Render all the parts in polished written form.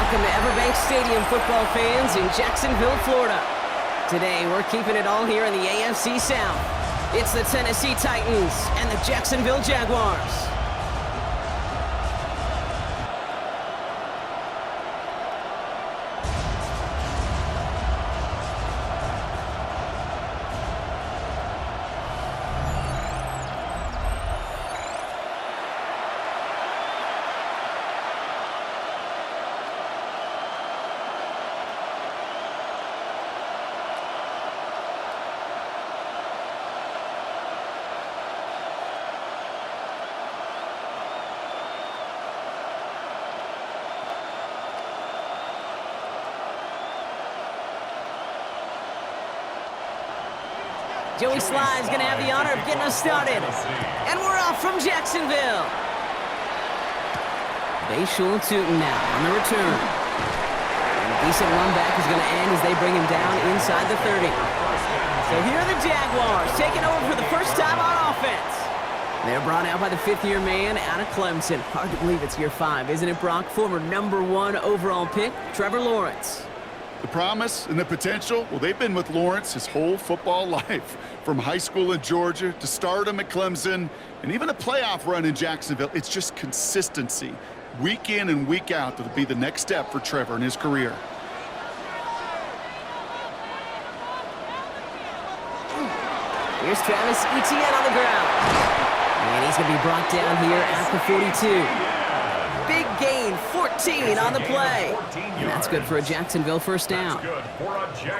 Welcome to Everbank Stadium, football fans in Jacksonville, Florida. Today, we're keeping it all here in the AFC South. It's the Tennessee Titans and the Jacksonville Jaguars. Joey Sly's going to have the honor of getting us started. And we're off from Jacksonville. Bayshul Tootin now on the return. And a decent run back is going to end as they bring him down inside the 30. So here are the Jaguars taking over for the first time on offense. They're brought out by the fifth-year man out of Clemson. Hard to believe it's year 5, isn't it, Brock? Former #1 overall pick, Trevor Lawrence. The promise and the potential, well, they've been with Lawrence his whole football life. From high school in Georgia to stardom at Clemson and even a playoff run in Jacksonville. It's just consistency. Week in and week out, that'll be the next step for Trevor in his career. Here's Travis Etienne on the ground. And he's going to be brought down here at the 42. Big gain, 14 on the play. And that's good for a Jacksonville first down.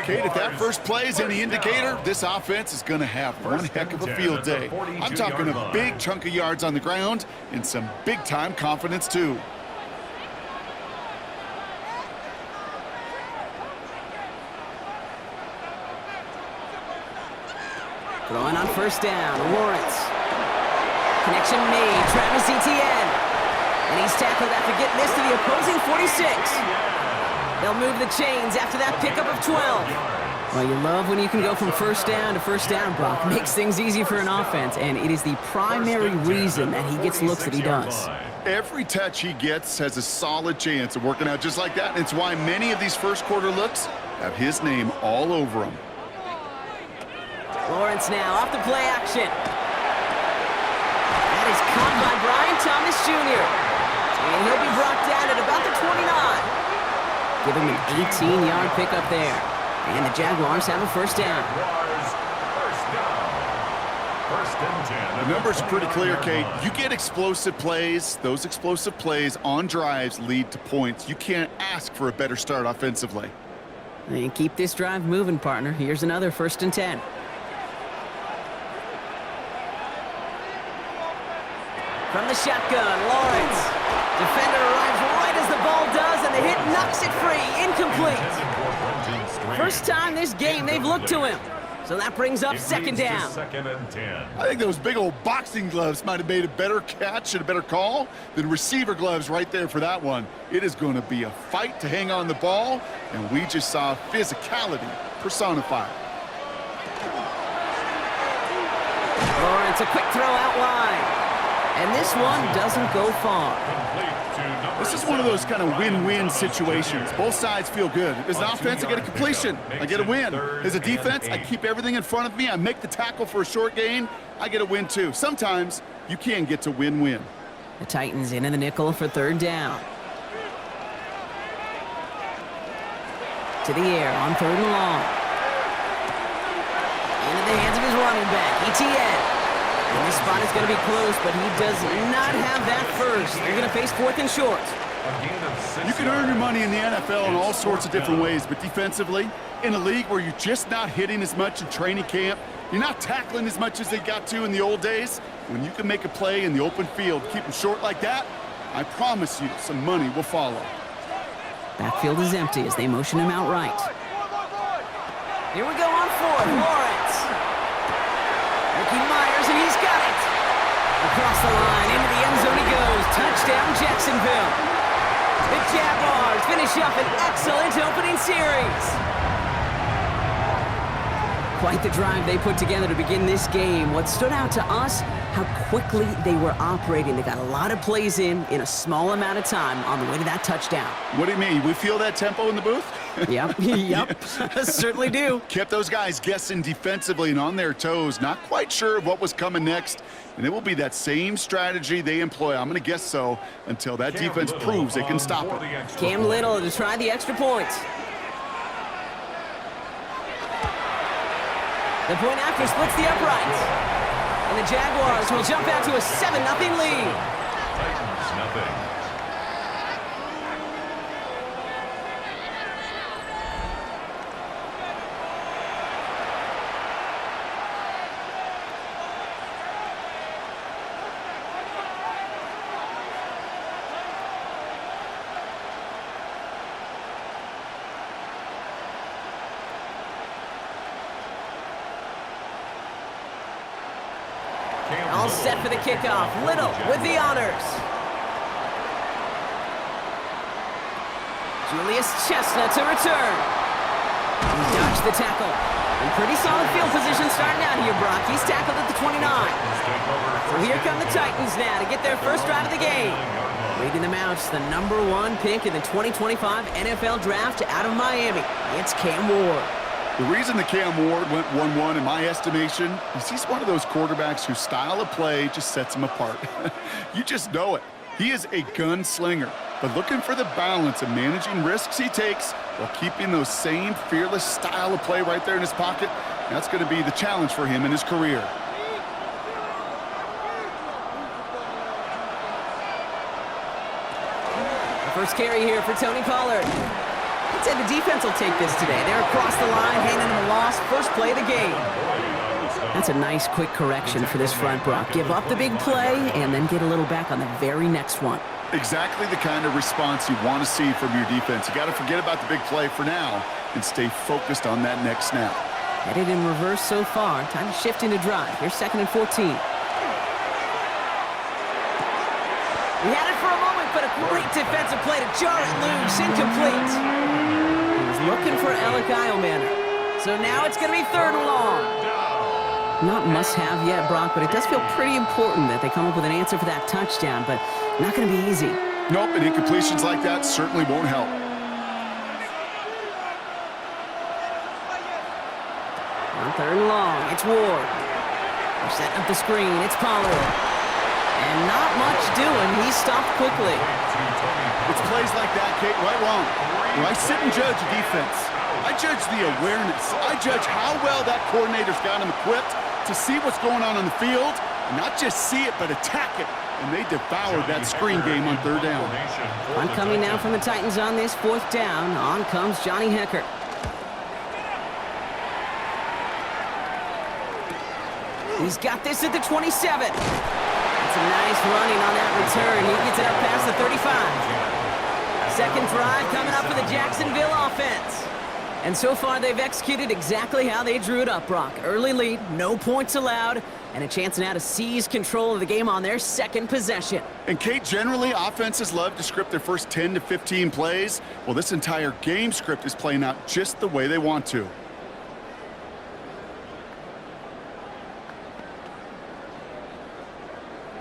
Kate, if that first play is any indicator, this offense is going to have one heck of a field day. I'm talking a big chunk of yards on the ground and some big-time confidence, too. Throwing on first down, Lawrence. Connection made, Travis Etienne. And he's tackled after getting this to the opposing 46. They'll move the chains after that pickup of 12. Well, you love when you can go from first down to first down, Brock. Makes things easy for an offense, and it is the primary reason that he gets looks that he does. Every touch he gets has a solid chance of working out just like that. And it's why many of these first quarter looks have his name all over them. Lawrence now off the play action. That is caught by Brian Thomas Jr. And he'll be brought down at about the 29. Give him an 18-yard pickup there. And the Jaguars have a first down. The numbers are pretty clear, Kate. You get explosive plays. Those explosive plays on drives lead to points. You can't ask for a better start offensively. And keep this drive moving, partner. Here's another 1st and 10. From the shotgun, Lawrence. Defender arrives right as the ball does, and the hit knocks it free. Incomplete. First time this game they've looked to him. So that brings up second down. I think those big old boxing gloves might have made a better catch and a better call than receiver gloves right there for that one. It is going to be a fight to hang on the ball, and we just saw physicality personified. Lawrence, a quick throw out wide. And this one doesn't go far. This is one of those kind of win-win situations. Both sides feel good. As an offense, I get a completion. I get a win. As a defense, I keep everything in front of me. I make the tackle for a short gain. I get a win, too. Sometimes you can get to win-win. The Titans into the nickel for third down. To the air on 3rd and long. Into the hands of his running back, Etienne. And this spot is going to be close, but he does not have that first. They're going to face 4th and short. You can earn your money in the NFL in all sorts of different ways, but defensively, in a league where you're just not hitting as much in training camp, you're not tackling as much as they got to in the old days, when you can make a play in the open field, keep them short like that, I promise you some money will follow. Backfield is empty as they motion him out right. Here we go on 4th, Lawrence. Ricky Myers, and he's got it. Across the line, into the end zone he goes. Touchdown, Jacksonville. The Jaguars finish up an excellent opening series. Quite the drive they put together to begin this game. What stood out to us, how quickly they were operating. They got a lot of plays in a small amount of time on the way to that touchdown. What do you mean? We feel that tempo in the booth? Yep, certainly do. Kept those guys guessing defensively and on their toes, not quite sure of what was coming next. And it will be that same strategy they employ, I'm going to guess so, until that defense proves they can stop it. Cam Little to try the extra point. The point after splits the uprights. And the Jaguars will jump out to a 7-0 lead. Titans, nothing. All set for the kickoff. Little with the honors. Julius Chestnut to return. He dodged the tackle. In pretty solid field position starting out here, Brock. He's tackled at the 29. So here come the Titans now to get their first drive of the game. Leading them out, the #1 pick in the 2025 NFL Draft out of Miami. It's Cam Ward. The reason that Cam Ward went 1-1 in my estimation is he's one of those quarterbacks whose style of play just sets him apart. You just know it. He is a gunslinger, but looking for the balance of managing risks he takes while keeping those same fearless style of play right there in his pocket, that's going to be the challenge for him in his career. The first carry here for Tony Pollard. I'd say the defense will take this today. They're across the line, handing him a loss. First play of the game. That's a nice quick correction for this front, Brock. Give up the big play and then get a little back on the very next one. Exactly the kind of response you want to see from your defense. You got to forget about the big play for now and stay focused on that next snap. Headed in reverse so far. Time to shift into drive. Here's 2nd and 14. He had it for a moment, but a great defensive play to jar it loose. Incomplete. He was looking for Alec Eilmanner. So now it's going to be 3rd and long. Not must-have yet, Brock, but it does feel pretty important that they come up with an answer for that touchdown, but not going to be easy. Nope, and incompletions like that certainly won't help. On 3rd and long, it's Ward. They're setting up the screen. It's Pollard. And not much doing. He stopped quickly. It's plays like that, Kate, right wrong. When I sit and judge a defense, I judge the awareness. I judge how well that coordinator's got him equipped to see what's going on the field, and not just see it, but attack it. And they devoured that screen game on 3rd down. Punt coming now from the Titans on this 4th down. On comes Johnny Hecker. He's got this at the 27. It's a nice running on that return. He gets it up past the 35. 2nd drive coming up for the Jacksonville offense. And so far, they've executed exactly how they drew it up, Brock. Early lead, no points allowed, and a chance now to seize control of the game on their 2nd possession. And, Kate, generally, offenses love to script their first 10 to 15 plays. Well, this entire game script is playing out just the way they want to.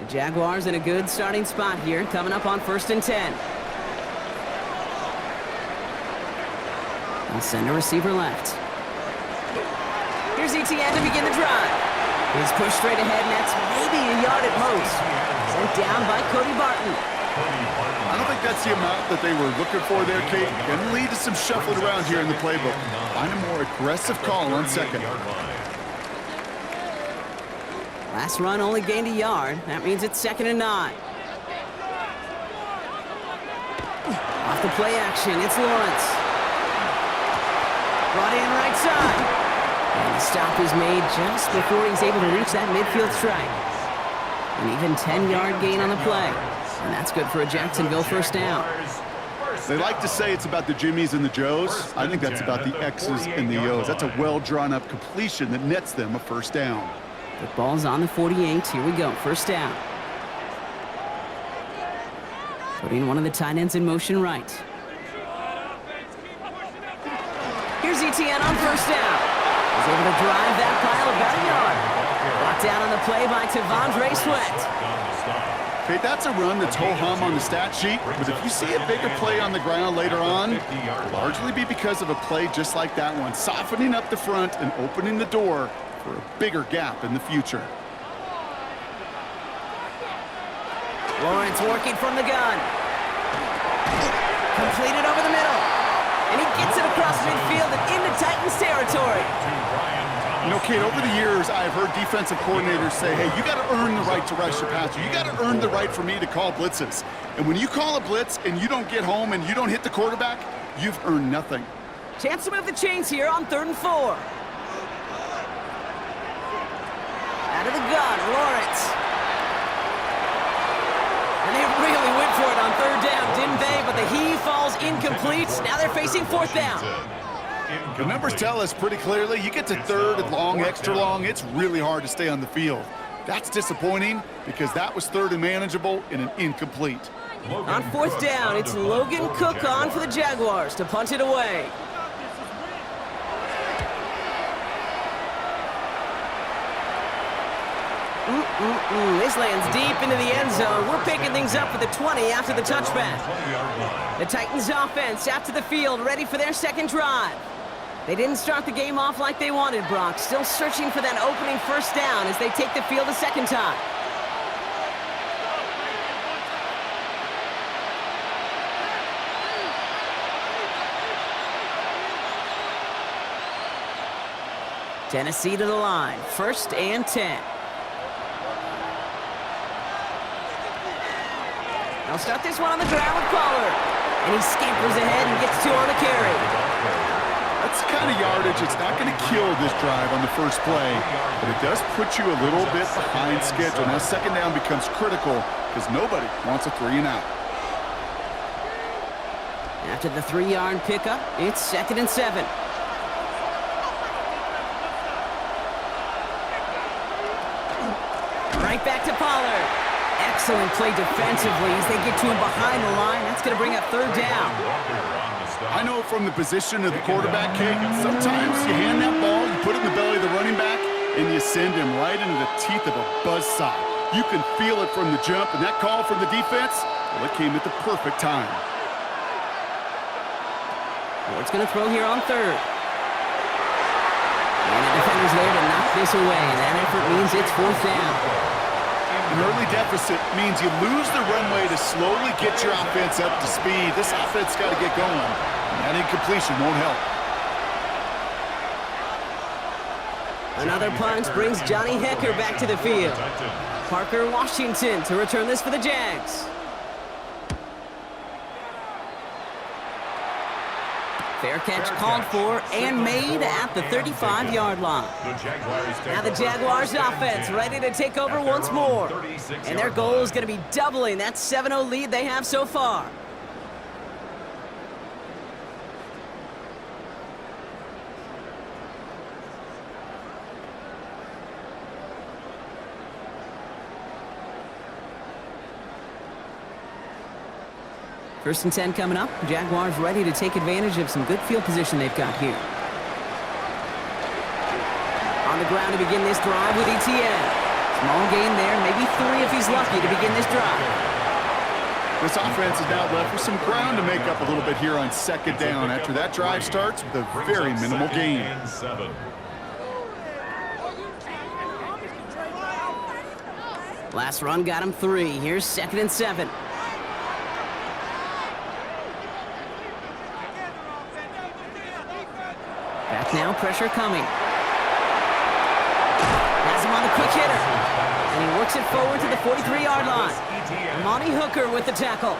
The Jaguars in a good starting spot here, coming up on 1st and 10. And send a receiver left. Here's ETN to begin the drive. He's pushed straight ahead, and that's maybe a yard at most. Sent down by Cody Barton. I don't think that's the amount that they were looking for there, Kate. Going to lead to some shuffling around here in the playbook. Find a more aggressive call on 2nd. Last run only gained a yard. That means it's 2nd and 9. Off the play action, it's Lawrence. Brought in right side. And the stop is made just before he's able to reach that midfield strike. An even 10-yard gain on the play. And that's good for a Jacksonville 1st down. They like to say it's about the Jimmies and the Joes. I think that's about the X's and the O's. That's a well-drawn-up completion that nets them a 1st down. The ball's on the 48. Here we go. 1st down. Putting one of the tight ends in motion right. Here's ETN on 1st down. He's able to drive that pile about a yard. Brought down on the play by Tavondre Sweat. Okay, that's a run that's ho-hum on the stat sheet, but if you see a bigger play on the ground later on, it'll largely be because of a play just like that one, softening up the front and opening the door for a bigger gap in the future. Lawrence working from the gun. Completed over the middle. And he gets it across midfield and into Titans territory. You know, Kate, over the years, I've heard defensive coordinators say, hey, you got to earn the right to rush your passer. You got to earn the right for me to call blitzes. And when you call a blitz and you don't get home and you don't hit the quarterback, you've earned nothing. Chance to move the chains here on 3rd and 4. Out of the gun, Lawrence. And they really went for it on 3rd down, didn't they? But the heave falls incomplete. Now they're facing 4th down. The numbers tell us pretty clearly, you get to 3rd and long, extra long, it's really hard to stay on the field. That's disappointing because that was 3rd and manageable in an incomplete. On 4th down, it's Logan Cook on for the Jaguars to punt it away. This lands deep into the end zone. We're picking things up at the 20 after the touchback. The Titans offense out to the field, ready for their 2nd drive. They didn't start the game off like they wanted, Brock. Still searching for that opening 1st down as they take the field a 2nd time. Tennessee to the line, 1st and 10. They'll start this one on the ground with Pollard. And he scampers ahead and gets 2 on the carry. That's the kind of yardage it's not going to kill this drive on the first play, but it does put you a little bit behind schedule. Now 2nd down becomes critical because nobody wants a 3 and out. After the 3-yard pickup, it's 2nd and 7. Right back to Pollard. Excellent play defensively as they get to him behind the line. That's going to bring up 3rd down. I know from the position of the quarterback, Kate, sometimes you hand that ball, you put it in the belly of the running back, and you send him right into the teeth of a buzzsaw. You can feel it from the jump, and that call from the defense, well, it came at the perfect time. Ward's going to throw here on 3rd. And the defender's there to knock this away, and that effort means it's 4th down. An early deficit means you lose the runway to slowly get your offense up to speed. This offense got to get going, and that incompletion won't help. Another punt brings Johnny Hecker back to the field. Parker Washington to return this for the Jags. Fair catch called for and made at the 35-yard line. Now the Jaguars offense ready to take over once more. And their goal is going to be doubling that 7-0 lead they have so far. First and 10 coming up. Jaguars ready to take advantage of some good field position they've got here. On the ground to begin this drive with Etienne. Small gain there, maybe 3 if he's lucky to begin this drive. This offense is now left with some ground to make up a little bit here on 2nd down after that drive starts with a very minimal gain. Last run got him 3. Here's 2nd and 7. Back now, pressure coming. Has him on the quick hitter. And he works it forward to the 43-yard line. Monty Hooker with the tackle.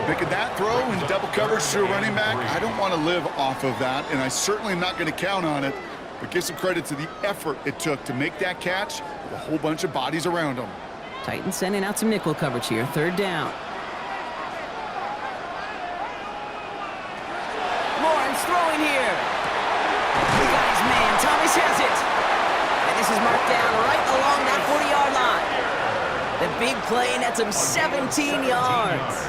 Making that throw in double coverage to a running back, I don't want to live off of that, and I certainly am not going to count on it. But give some credit to the effort it took to make that catch with a whole bunch of bodies around him. Titans sending out some nickel coverage here. 3rd down. Lawrence throwing here. He got his man. Thomas has it. And this is marked down right along that 40-yard line. The big play nets him 17 yards.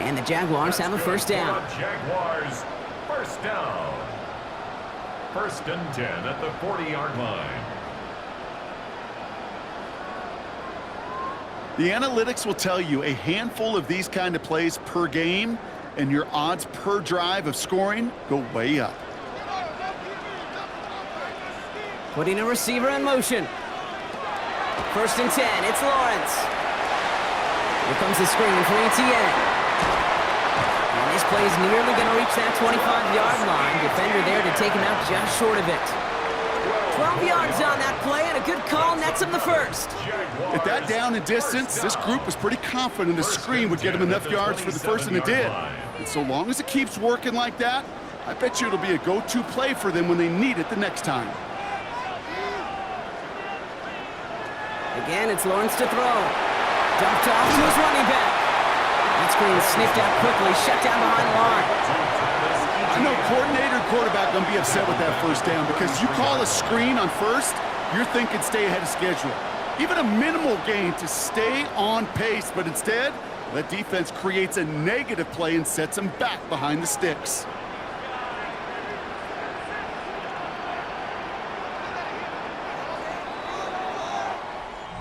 And the Jaguars have a 1st down. Jaguars, 1st down. First and 10 at the 40-yard line. The analytics will tell you a handful of these kind of plays per game, and your odds per drive of scoring go way up. Putting a receiver in motion. First and 10, it's Lawrence. Here comes the screen for ETN. And this play is nearly going to reach that 25-yard line. Defender there to take him out just short of it. 12 yards on that play, and a good call nets him the first. At that down and distance, this group was pretty confident the screen would get him enough yards for the first, and it did. And so long as it keeps working like that, I bet you it'll be a go-to play for them when they need it the next time. Again, it's Lawrence to throw. Dumped off to his running back. That screen is sniffed out quickly, shut down behind the line. I know coordinator and quarterback going to be upset with that first down because you call a screen on first, you're thinking stay ahead of schedule. Even a minimal gain to stay on pace, but instead, that defense creates a negative play and sets them back behind the sticks.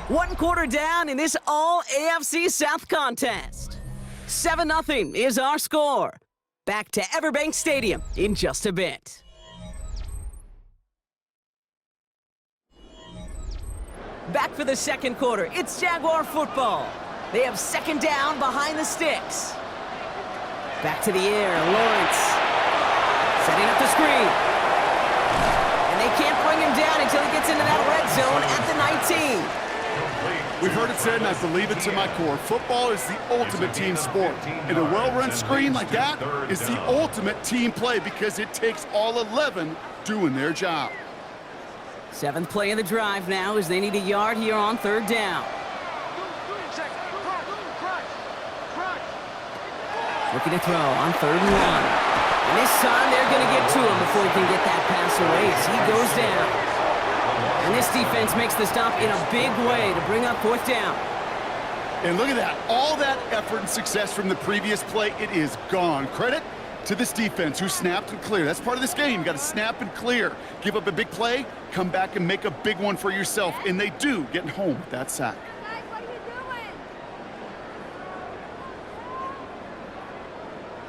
One quarter down in this all-AFC South contest. 7-0 is our score. Back to Everbank Stadium in just a bit. Back for the second quarter, it's Jaguar football. They have second down behind the sticks. Back to the air, Lawrence. Setting up the screen. And they can't bring him down until he gets into that red zone at the 19. We've heard it said, and I believe it to my core, football is the ultimate team sport. And a well-run screen like that is the ultimate team play because it takes all 11 doing their job. Seventh play of the drive now as they need a yard here on third down. Looking to throw on 3rd and 1. And this time they're going to get to him before he can get that pass away as he goes down. And this defense makes the stop in a big way to bring up 4th down. And look at that. All that effort and success from the previous play, it is gone. Credit to this defense who snapped and cleared. That's part of this game. You got to snap and clear. Give up a big play, come back and make a big one for yourself. And they do, getting home with that sack. Guys, what are you doing?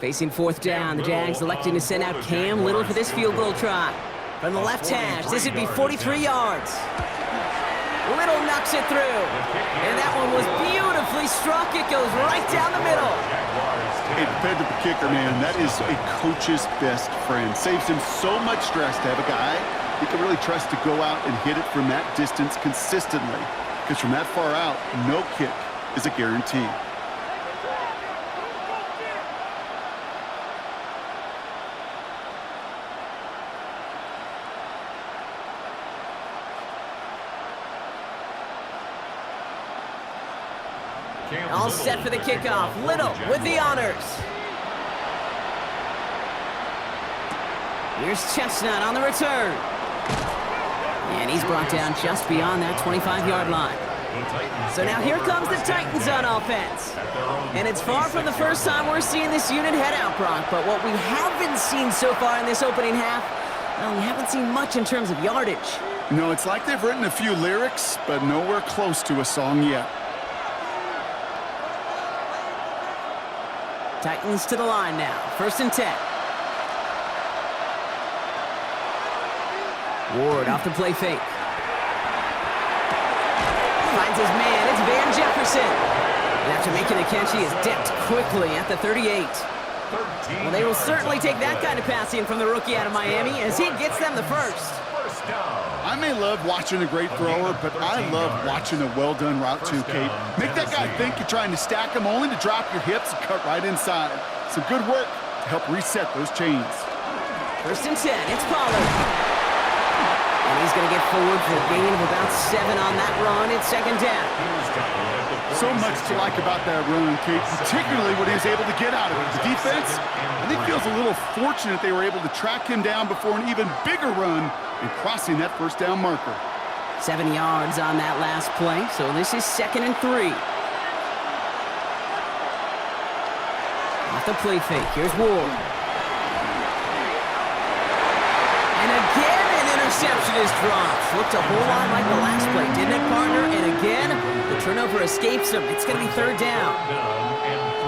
Facing 4th down, the Jags electing to send out Cam Little for this field goal try. From the left hash, this would be 43 yards. Little knocks it through. And that one was beautifully struck. It goes right down the middle. Hey, dependent the kicker, man, that is a coach's best friend. Saves him so much stress to have a guy he can really trust to go out and hit it from that distance consistently. Because from that far out, no kick is a guarantee. All set for the kickoff. Little with the honors. Here's Chestnut on the return. And he's brought down just beyond that 25-yard line. So now here comes the Titans on offense. And it's far from the first time we're seeing this unit head out, Brock. But what we haven't seen so far in this opening half, well, we haven't seen much in terms of yardage. No, it's like they've written a few lyrics, but nowhere close to a song yet. Titans to the line now. 1st and 10. Ward off the play fake. Finds his man. It's Van Jefferson. And after making the catch, he is dipped quickly at the 38. Well, they will certainly take that kind of passing from the rookie out of Miami as he gets them the first. I may love watching a great thrower, but I love watching a well-done route too, Kate. Make that guy think you're trying to stack him only to drop your hips and cut right inside. Some good work to help reset those chains. 1st and 10, it's Pollard. And he's going to get forward for a gain of about 7 on that run. It's 2nd down. So much to like about that run, Kate, particularly what he was able to get out of it. The defense, I think, feels a little fortunate they were able to track him down before an even bigger run and crossing that 1st down marker. 7 yards on that last play, so this is 2nd and 3. Off the play fake, here's Ward. And again, interception is dropped. Looked a whole lot like the last play, didn't it, partner? And again, the turnover escapes him. It's going to be third down.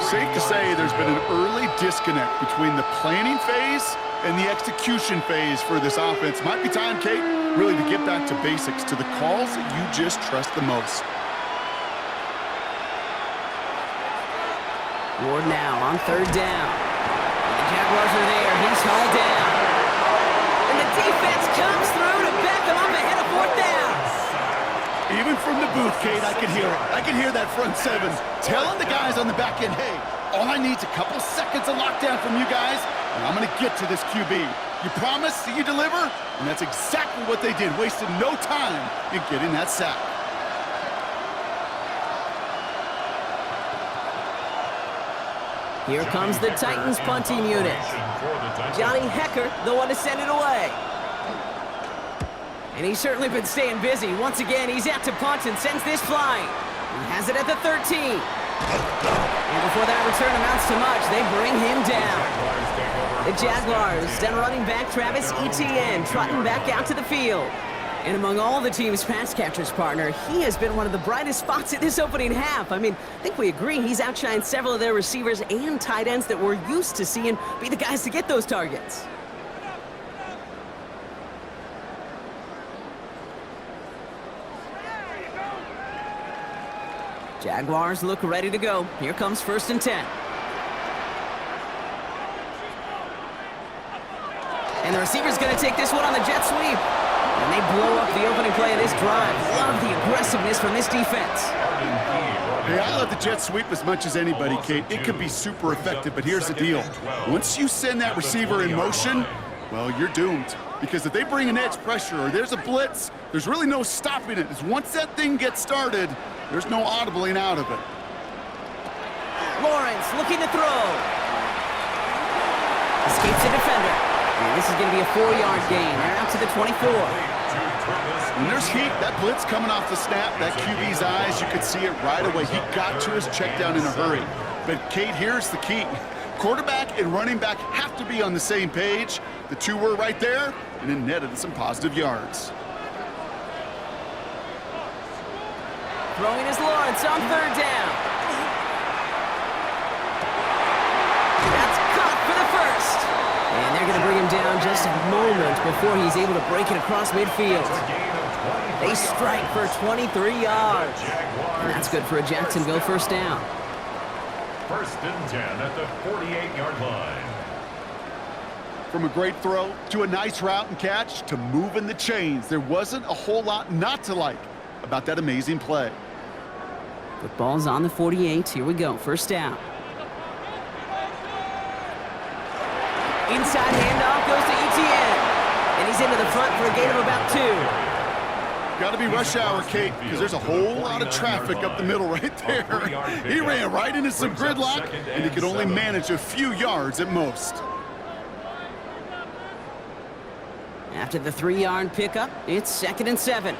Safe to say there's been an early disconnect between the planning phase and the execution phase for this offense. Might be time, Kate, really to get back to basics, to the calls that you just trust the most. Ward now on third down. The Jaguars are there. He's hauled down. And the defense comes through to back him up ahead of fourth down. Even from the booth, Kate, I could hear it. I could hear that front seven telling the guys on the back end, hey, all I need is a couple seconds of lockdown from you guys, and I'm going to get to this QB. You promise that you deliver? And that's exactly what they did, wasted no time in getting that sack. Here comes the Titans punting unit. Johnny Hecker, the one to send it away. And he's certainly been staying busy. Once again, he's out to punt and sends this flying. He has it at the 13. And before that return amounts to much, they bring him down. The Jaguars send running back Travis Etienne trotting back out to the field. And among all the team's pass catchers, partner, he has been one of the brightest spots in this opening half. I mean, I think we agree he's outshined several of their receivers and tight ends that we're used to seeing be the guys to get those targets. Jaguars look ready to go. Here comes 1st and 10. And the receiver's going to take this one on the jet sweep. And they blow up the opening play of this drive. Love the aggressiveness from this defense. Hey, I love the jet sweep as much as anybody, Kate. It can be super effective, but here's the deal. Once you send that receiver in motion, well, you're doomed. Because if they bring an edge pressure or there's a blitz, there's really no stopping it. Once that thing gets started, there's no audibling out of it. Lawrence looking to throw. Escapes the defender. And this is going to be a 4-yard gain. They're out to the 24. When there's heat, that blitz coming off the snap, that QB's eyes, you could see it right away. He got to his check down in a hurry. But, Kate, here's the key. Quarterback and running back have to be on the same page. The two were right there, and it netted some positive yards. Throwing is Lawrence on third down. That's caught for the first. And they're going to bring him down just a moment before he's able to break it across midfield. They strike for 23 yards. And that's good for a Jacksonville first down. 1st and 10 at the 48-yard line. From a great throw to a nice route and catch to moving the chains, there wasn't a whole lot not to like about that amazing play. Football's on the 48. Here we go. First down. Inside handoff goes to Etienne. And he's into the front for a gain of about 2. Got to be rush hour, Kate, because there's a whole lot of traffic up the middle right there. He ran right into some gridlock, and he could only manage a few yards at most. After the 3-yard pickup, it's 2nd and 7.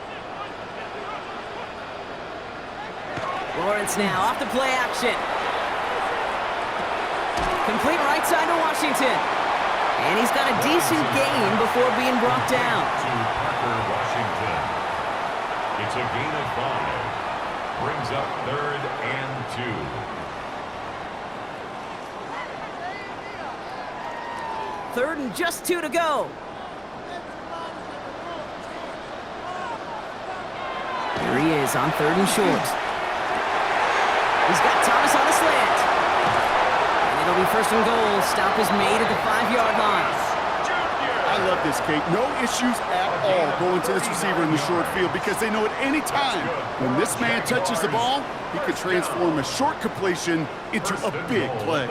Lawrence now off the play action. Complete right side to Washington. And he's got a decent gain before being brought down. Washington. It's a gain of 5. Brings up 3rd and 2. 3rd and just 2 to go. Here he is on 3rd and short. He's got Thomas on a slant. And it'll be 1st and goal. Stop is made at the 5-yard line. I love this, Kate. No issues at all going to this receiver in the short field because they know at any time when this man touches the ball, he could transform a short completion into a big play.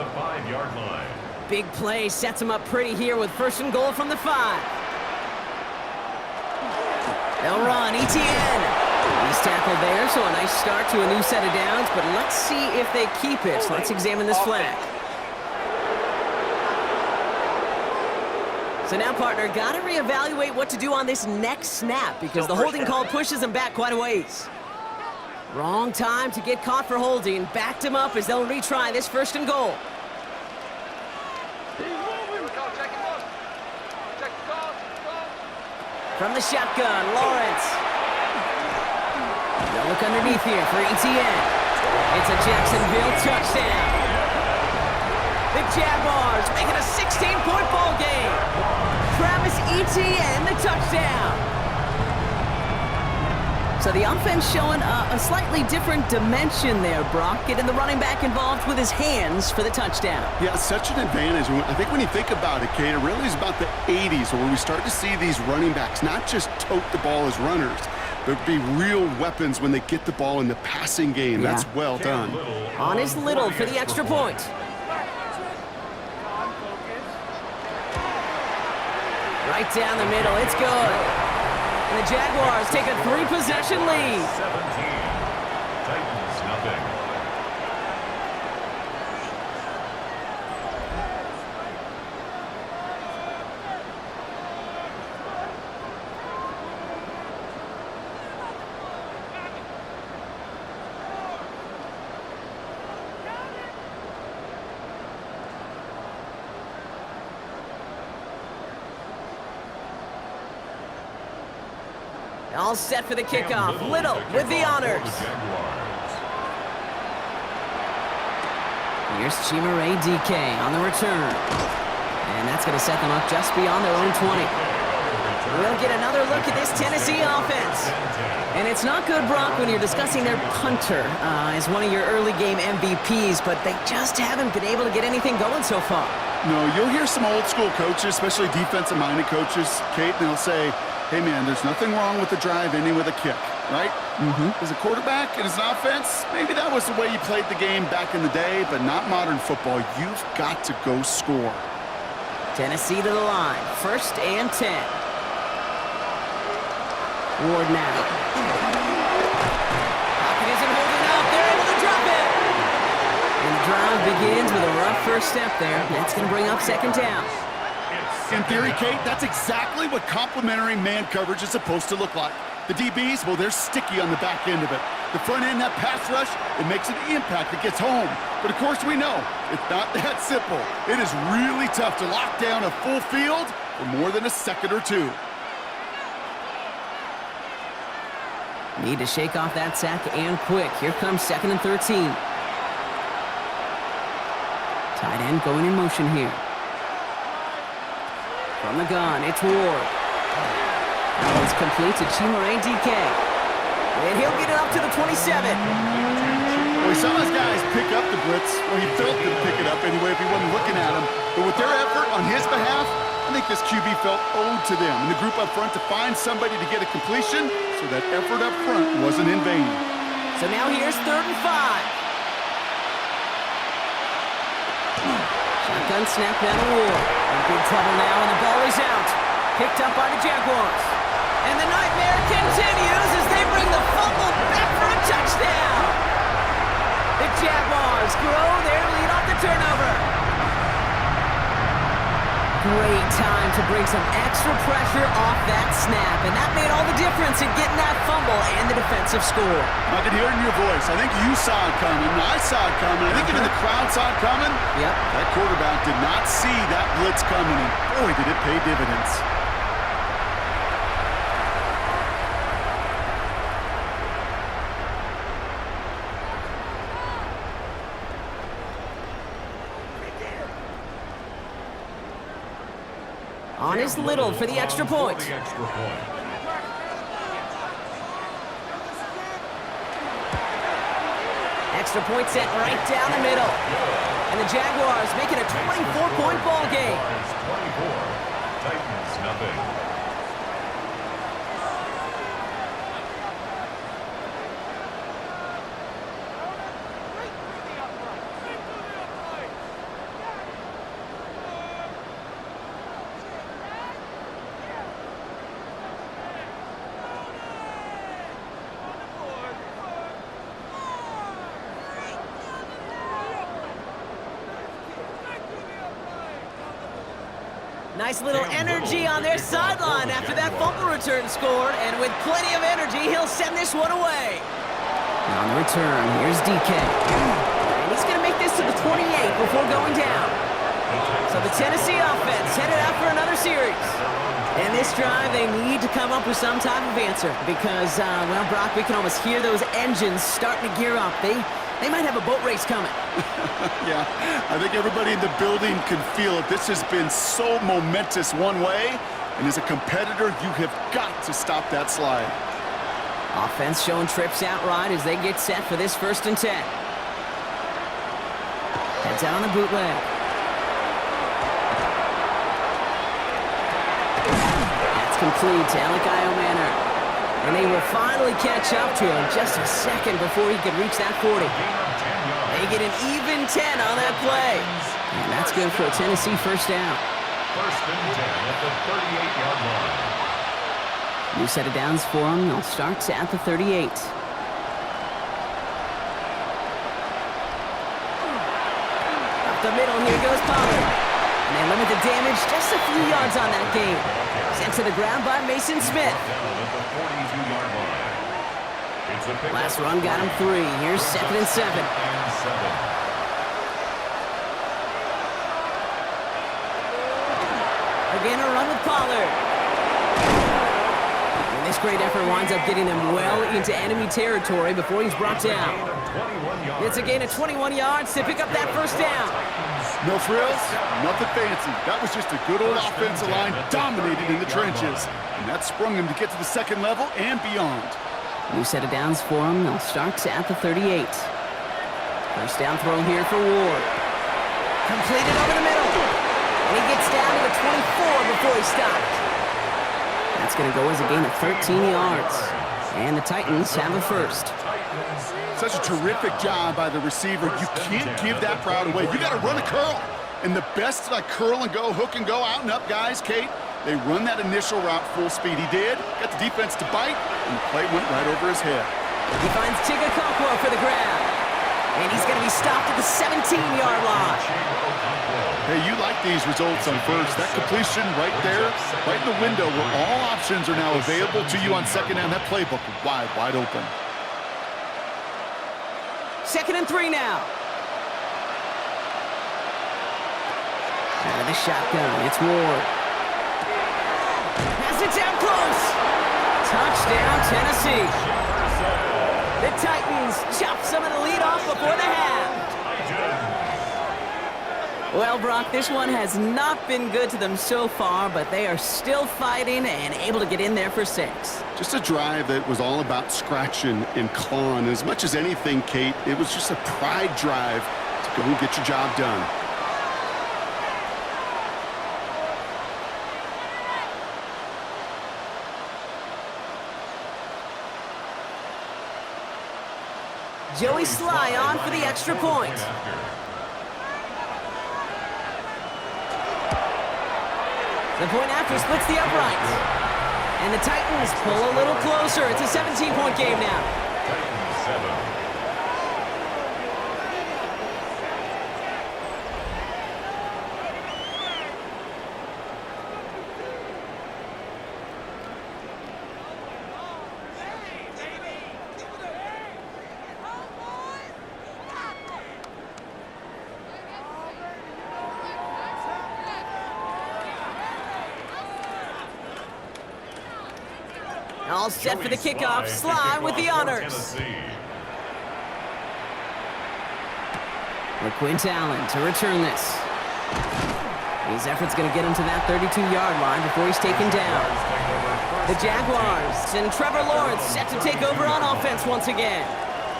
Big play sets him up pretty here with 1st and goal from the 5. They'll run. Etienne. He's tackled there, so a nice start to a new set of downs, but let's see if they keep it. Let's examine this flag. So now, partner, got to reevaluate what to do on this next snap because the holding call pushes him back quite a ways. Wrong time to get caught for holding. Backed him up as they'll retry this 1st and goal. From the shotgun, Lawrence. They'll look underneath here for ETN. It's a Jacksonville touchdown. The Jaguars make it a 16-point ball game. Travis Etienne, the touchdown. So the offense showing a slightly different dimension there, Brock. Getting the running back involved with his hands for the touchdown. Yeah, such an advantage. I think when you think about it, Kate, it really is about the 80s where we start to see these running backs not just tote the ball as runners, but be real weapons when they get the ball in the passing game. Yeah. That's well done. On is Little for the extra point. Right down the middle, it's good. And the Jaguars take a 3-possession lead. 17. Titans, nothing. All set for the kickoff. Little with the honors. Here's Chimere DK on the return. And that's going to set them up just beyond their own 20. We'll get another look at this Tennessee offense. And it's not good, Brock, when you're discussing their punter as one of your early game MVPs, but they just haven't been able to get anything going so far. No, you'll hear some old school coaches, especially defensive-minded coaches, Kate, and they'll say, hey, man, there's nothing wrong with the drive ending with a kick, right? As a quarterback and as an offense, maybe that was the way you played the game back in the day, but not modern football. You've got to go score. Tennessee to the line. 1st and 10. Ward now. Pocket isn't holding out. They're able to drop it. And the drive begins with a rough first step there. That's going to bring up 2nd down. In theory, Kate, that's exactly what complementary man coverage is supposed to look like. The DBs, well, they're sticky on the back end of it. The front end, that pass rush, it makes an impact that gets home. But of course we know, it's not that simple. It is really tough to lock down a full field for more than a second or two. Need to shake off that sack and quick. Here comes 2nd and 13. Tight end going in motion here. From the gun, it's Ward. That one's complete to Chimere DK. And he'll get it up to the 27. Well, we saw his guys pick up the blitz. Well, he felt them pick it up anyway if he wasn't looking at him. But with their effort on his behalf, I think this QB felt owed to them and the group up front to find somebody to get a completion, so that effort up front wasn't in vain. So now here's 3rd and 5. Shotgun snap down to Ward. In big trouble now, and the ball is out. Picked up by the Jaguars. And the nightmare continues as they bring the fumble back for a touchdown. The Jaguars grow their lead off the turnover. Great time to bring some extra pressure off that snap, and that made all the difference in getting that fumble and the defensive score. I can hear it in your voice. I think you saw it coming. I saw it coming. I think even the crowd saw it coming. Yep. That quarterback did not see that blitz coming, and boy, did it pay dividends. On is Little for the extra point. Extra point set right down the middle. And the Jaguars make it a 24-point ball game. 24. Titans, nothing. Nice little energy on their sideline after that fumble return scored, and with plenty of energy, he'll send this one away. On the return, here's DK. And he's going to make this to the 28 before going down. So the Tennessee offense headed out for another series. And this drive, they need to come up with some type of answer because, well, Brock, we can almost hear those engines starting to gear up. They might have a boat race coming. Yeah, I think everybody in the building can feel it. This has been so momentous one way, and as a competitor, you have got to stop that slide. Offense showing trips outright as they get set for this 1st and 10. Heads out on the bootleg. That's complete to Elikayo Manor. And they will finally catch up to him just a second before he could reach that 40. They get an even 10 on that play. And that's good for a Tennessee 1st down. 1st and 10 at the 38-yard line. New set of downs for them. They'll start at the 38. Up the middle, here goes Pollard. And they limit the damage just a few yards on that game. Sent to the ground by Mason Smith. Down at the 42-yard line. It's a pickup. Last run got him 3. Here's 2nd and 7. Again, a run with Pollard. And this great effort winds up getting them well into enemy territory before he's brought down. It's a gain of 21 yards to pick up that 1st down. No frills, nothing fancy. That was just a good old offensive line dominated in the trenches. And that sprung them to get to the 2nd level and beyond. New set of downs for them. They'll start at the 38. 1st down throw here for Ward. Completed over the middle. And he gets down to the 24 before he stopped. That's going to go as a gain of 13 yards. And the Titans have a 1st. Such a terrific job by the receiver. You can't give that crowd away. You got to run a curl. And the best, like curl and go, hook and go, out and up guys, Kate, they run that initial route full speed. He did. Got the defense to bite, and the play went right over his head. He finds Tigger Kokwo for the grab. And he's going to be stopped at the 17-yard line. Hey, you like these results on 1st. That completion right there, right in the window where all options are now available to you on 2nd down. That playbook wide open. 2nd and 3 now. Out of the shotgun, it's Ward. Has it down close. Touchdown, Tennessee. The Titans chop some of the lead off before the half. Well, Brock, this one has not been good to them so far, but they are still fighting and able to get in there for 6. Just a drive that was all about scratching and clawing. As much as anything, Kate, it was just a pride drive to go and get your job done. Joey Sly on for the extra point. The point after splits the uprights. And the Titans pull a little closer. It's a 17-point game now. Titans 7. All set for the kickoff. Sly with the honors. LaQuint Allen to return this. His effort's going to get him to that 32-yard line before he's taken down. The Jaguars and Trevor Lawrence set to take over on offense once again.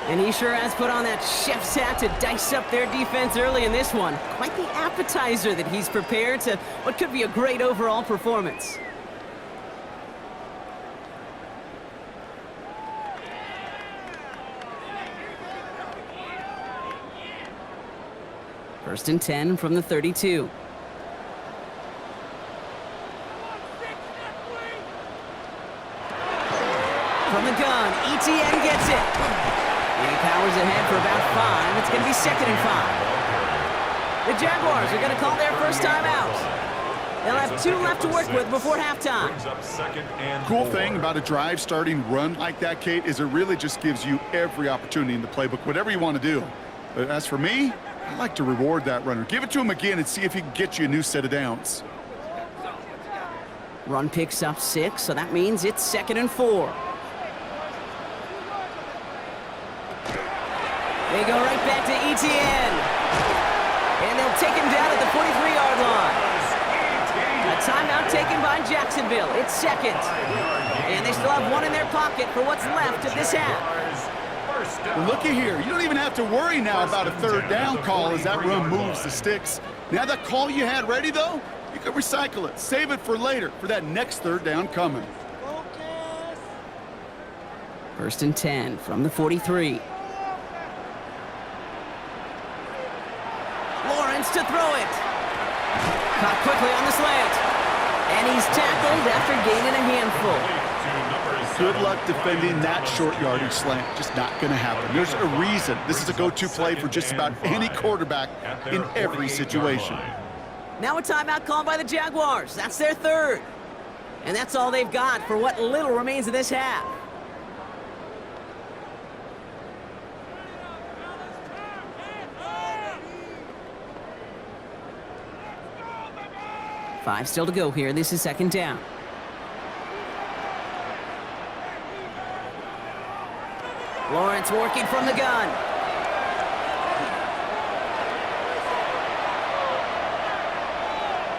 And he sure has put on that chef's hat to dice up their defense early in this one. Quite the appetizer that he's prepared to what could be a great overall performance. First and 10 from the 32. From the gun, ETN gets it. And he powers ahead for about 5. It's going to be 2nd and 5. The Jaguars are going to call their first time out. They'll have 2 left to work with before halftime. Cool thing about a drive starting run like that, Kate, is it really just gives you every opportunity in the playbook, whatever you want to do. But as for me, I'd like to reward that runner. Give it to him again and see if he can get you a new set of downs. Run picks up 6, so that means it's 2nd and 4. They go right back to ETN. And they'll take him down at the 43-yard line. A timeout taken by Jacksonville. It's 2nd. And they still have 1 in their pocket for what's left of this half. Well, looky here. You don't even have to worry now about a 3rd down call as that run moves the sticks. Now that call you had ready, though, you can recycle it. Save it for later for that next 3rd down coming. 1st and 10 from the 43. Lawrence to throw it. Caught quickly on the slant. And he's tackled after gaining a handful. Good luck defending that short yardage slant. Just not going to happen. There's a reason. This is a go-to play for just about any quarterback in every situation. Now a timeout called by the Jaguars. That's their 3rd. And that's all they've got for what little remains of this half. Five still to go here. This is 2nd down. Lawrence working from the gun.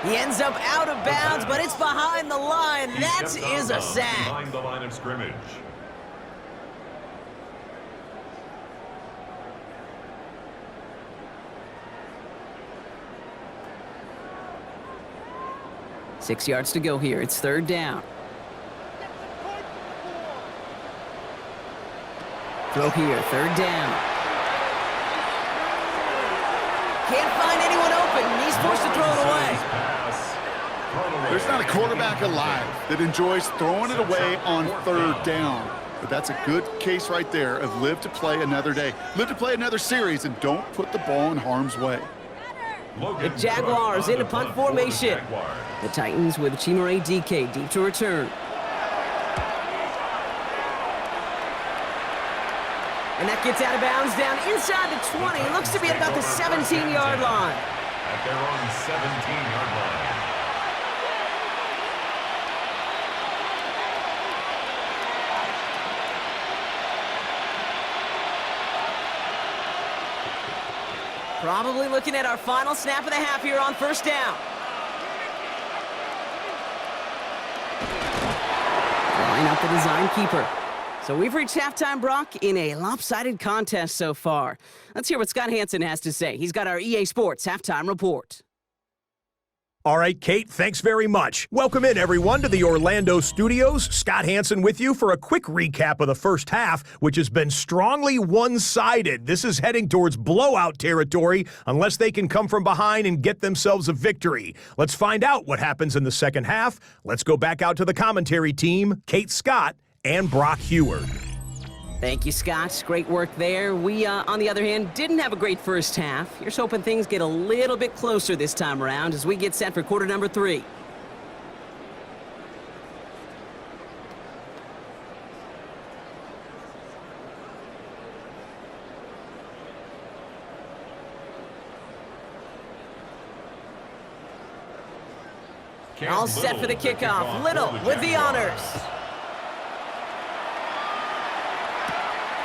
He ends up out of bounds, but it's behind the line. That is a sack. Behind the line of scrimmage. Six yards to go here. It's 3rd down. Throw here, 3rd down. Can't find anyone open. He's forced to throw it away. There's not a quarterback alive that enjoys throwing it away on 3rd down. But that's a good case right there of live to play another day. Live to play another series and don't put the ball in harm's way. The Jaguars in a punt formation. The Titans with Chimere DK deep to return. And that gets out of bounds down inside the 20. It looks to be at about the 17-yard line. At their own 17-yard line. Probably looking at our final snap of the half here on 1st down. Line up the design keeper. So we've reached halftime, Brock, in a lopsided contest so far. Let's hear what Scott Hansen has to say. He's got our EA Sports halftime report. All right, Kate, thanks very much. Welcome in, everyone, to the Orlando studios. Scott Hansen with you for a quick recap of the first half, which has been strongly one-sided. This is heading towards blowout territory unless they can come from behind and get themselves a victory. Let's find out what happens in the second half. Let's go back out to the commentary team, Kate Scott and Brock Heward. Thank you, Scott. Great work there. We, on the other hand, didn't have a great first half. Here's hoping things get a little bit closer this time around as we get set for quarter number 3. All set for the kickoff. Little with the honors.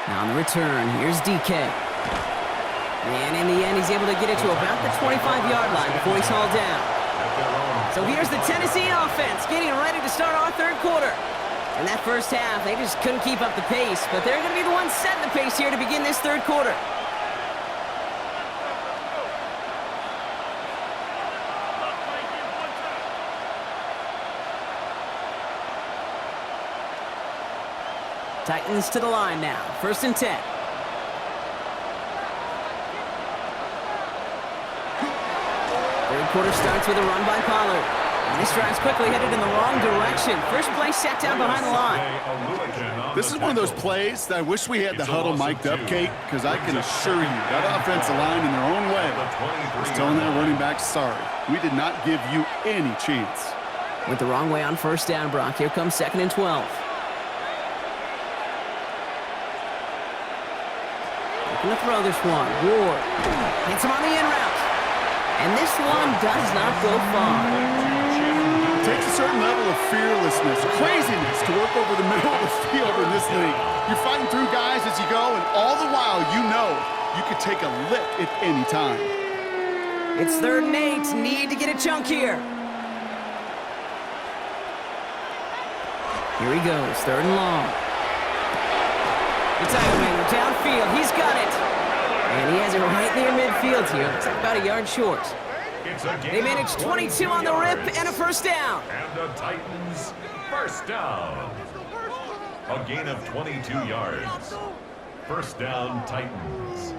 Now on the return, here's DK. And in the end, he's able to get it to about the 25-yard line before he's hauled down. So here's the Tennessee offense getting ready to start our 3rd quarter. In that first half, they just couldn't keep up the pace, but they're going to be the ones setting the pace here to begin this 3rd quarter. Titans to the line now. 1st and 10. Third quarter starts with a run by Pollard. And this drive's quickly headed in the wrong direction. First play set down behind the line. This is one of those plays that I wish we had the huddle mic'd up, Kate, because I can assure you that offensive line in their own way was telling that running back, sorry, we did not give you any chance. Went the wrong way on 1st down, Brock. Here comes 2nd and 12. Looking to throw this one. Ward hits him on the in route. And this one does not go far. It takes a certain level of fearlessness, craziness to work over the middle of the field in this league. You're fighting through guys as you go, and all the while you know you could take a lick at any time. It's 3rd and 8. Need to get a chunk here. Here he goes. 3rd and long. The tight winger downfield. He's got it. And he has it right near midfield here. It's about a yard short. They managed 22 on the rip and a first down. And the Titans, first down. A gain of 22 yards. First down, Titans.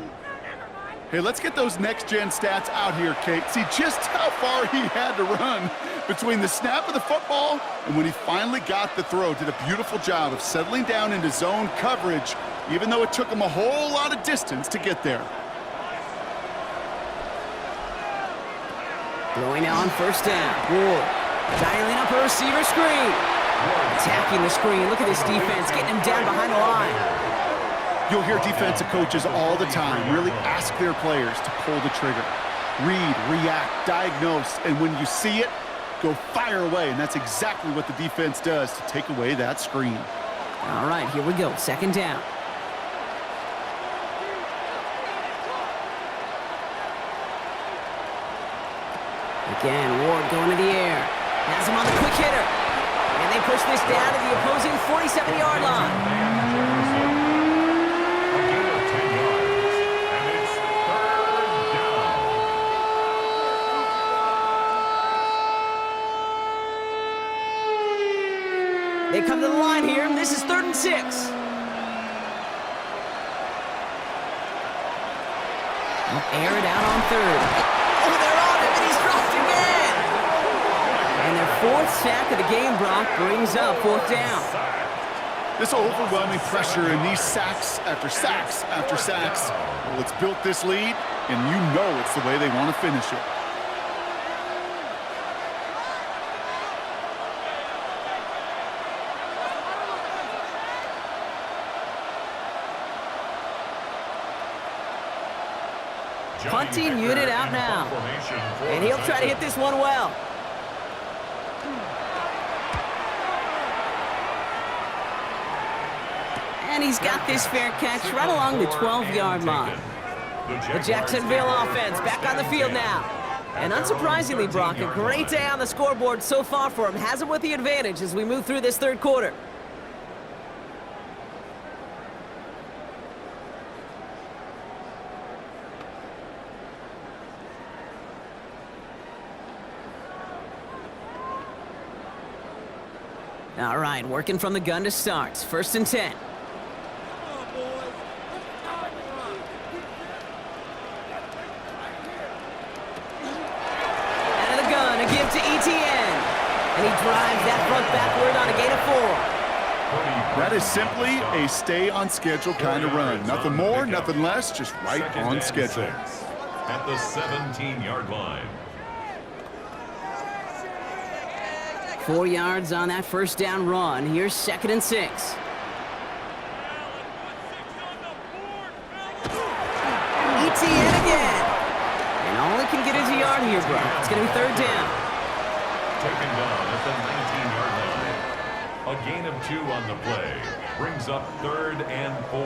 Hey, let's get those next-gen stats out here, Kate. See just how far he had to run between the snap of the football and when he finally got the throw. Did a beautiful job of settling down into zone coverage, even though it took him a whole lot of distance to get there. Throwing now on first down. Ward dialing up a receiver screen. Attacking the screen. Look at this defense getting him down behind the line. You'll hear defensive coaches all the time really ask their players to pull the trigger. Read, react, diagnose, and when you see it, go fire away. And that's exactly what the defense does to take away that screen. All right, here we go. 2nd down. Again, Ward going to the air. Has him on the quick hitter. And they push this down to the opposing 47-yard line. They come to the line here, and this is 3rd and 6. Air it out on 3rd. Oh, they're on him, and he's dropped again. And their 4th sack of the game, Brock, brings up 4th down. This overwhelming pressure and these sacks after sacks after sacks, well, it's built this lead, and you know it's the way they want to finish it. Punting unit out now. And he'll try to hit this one well. And he's got this fair catch right along the 12-yard line. The Jacksonville offense back on the field now. And unsurprisingly, Brock, a great day on the scoreboard so far for him. Has him with the advantage as we move through this 3rd quarter. All right, working from the gun to start. 1st and 10. Out of the gun, a give to ETN. And he drives that front backward on a gain of 4. That is simply a stay-on-schedule kind of run. Nothing more, nothing less, just right on schedule. At the 17-yard line. 4 yards on that first down run. Here's 2nd and 6. ETN again. And all he can get is a yard here, bro. It's going to be 3rd down. Taken down at the 19-yard line. A gain of 2 on the play. Brings up 3rd and 4.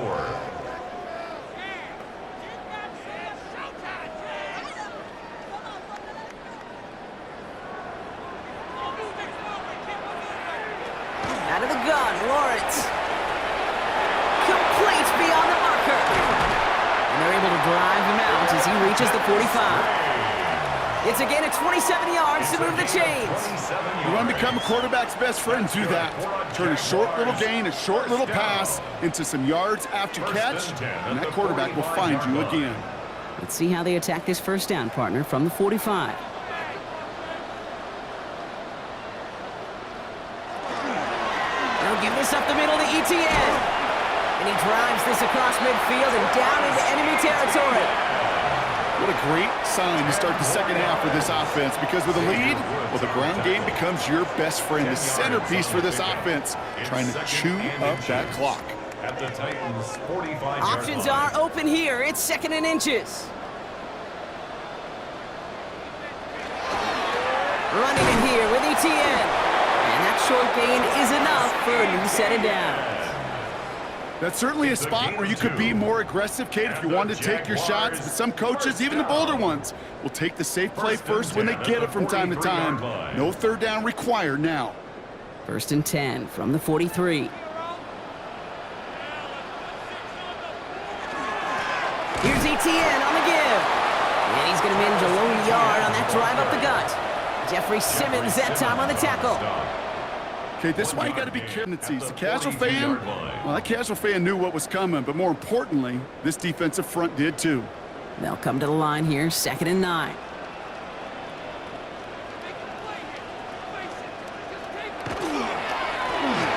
Out of the gun, Lawrence. Complete beyond the marker. And they're able to drive him out as he reaches the 45. It's a gain of 27 yards to move the chains. You want to become a quarterback's best friend, do that. Turn a short little gain, a short little pass into some yards after catch, and that quarterback will find you again. Let's see how they attack this first down, partner, from the 45. They'll give this up the middle to ETN. And he drives this across midfield and down into enemy territory. What a great sign to start the second half for this offense, because with a lead, well, the ground game becomes your best friend, the centerpiece for this offense, trying to chew up that clock. At the Titans' 45-yard Options line. are open here. It's 2nd and inches. Running in here with ETN. And that short gain is enough for a new set of downs. That's certainly a spot where you could be more aggressive, Kate, if you wanted to take your shots. But some coaches, even the bolder ones, will take the safe play first when they get it from time to time. No third down required now. 1st and 10 from the 43. Here's ETN on the give. And he's going to manage a lone yard on that drive up the gut. Jeffrey Simmons that time on the tackle. Okay, this is why you got to be careful. The casual fan, well, that casual fan knew what was coming, but more importantly, this defensive front did too. They'll come to the line here, 2nd and 9.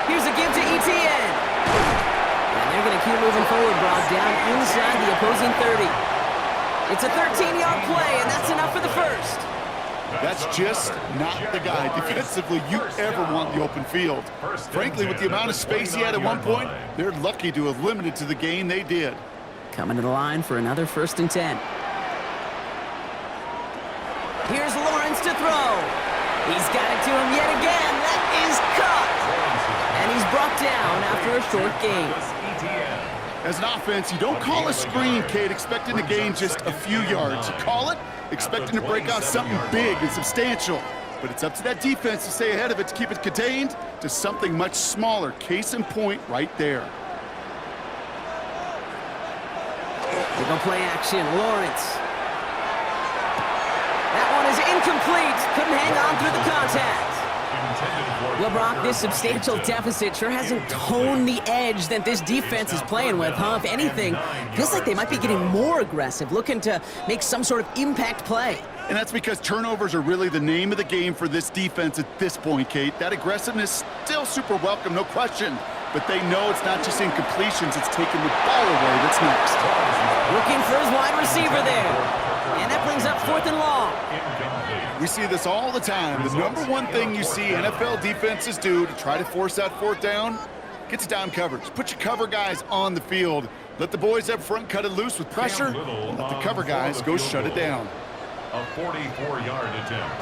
Here's a give to ETN. And they're going to keep moving forward, brought down inside the opposing 30. It's a 13-yard play, and that's enough for the first. That's just not the guy defensively you ever want in the open field. Frankly, with the amount of space he had at one point, they're lucky to have limited to the gain they did. Coming to the line for another 1st and 10. Here's Lawrence to throw. He's got it to him yet again. That is caught. And he's brought down after a short gain. As an offense, you don't call a screen, Kate, expecting to gain just a few yards. You call it expecting to break out something big and substantial. But it's up to that defense to stay ahead of it, to keep it contained to something much smaller. Case in point right there. They go play action. Lawrence. That one is incomplete. Couldn't hang on through the contact. Well, Brock, this substantial deficit sure hasn't toned the edge that this defense is playing with, huh? If anything, feels like they might be getting more aggressive, looking to make some sort of impact play. And that's because turnovers are really the name of the game for this defense at this point, Kate. That aggressiveness still super welcome, no question. But they know it's not just incompletions, it's taking the ball away that's next. Looking for his wide receiver there. And that brings up 4th and long. We see this all the time. The number one thing you see NFL defenses do to try to force that 4th down, get to down coverage. Put your cover guys on the field. Let the boys up front cut it loose with pressure, and let the cover guys go shut it down. A 44-yard attempt.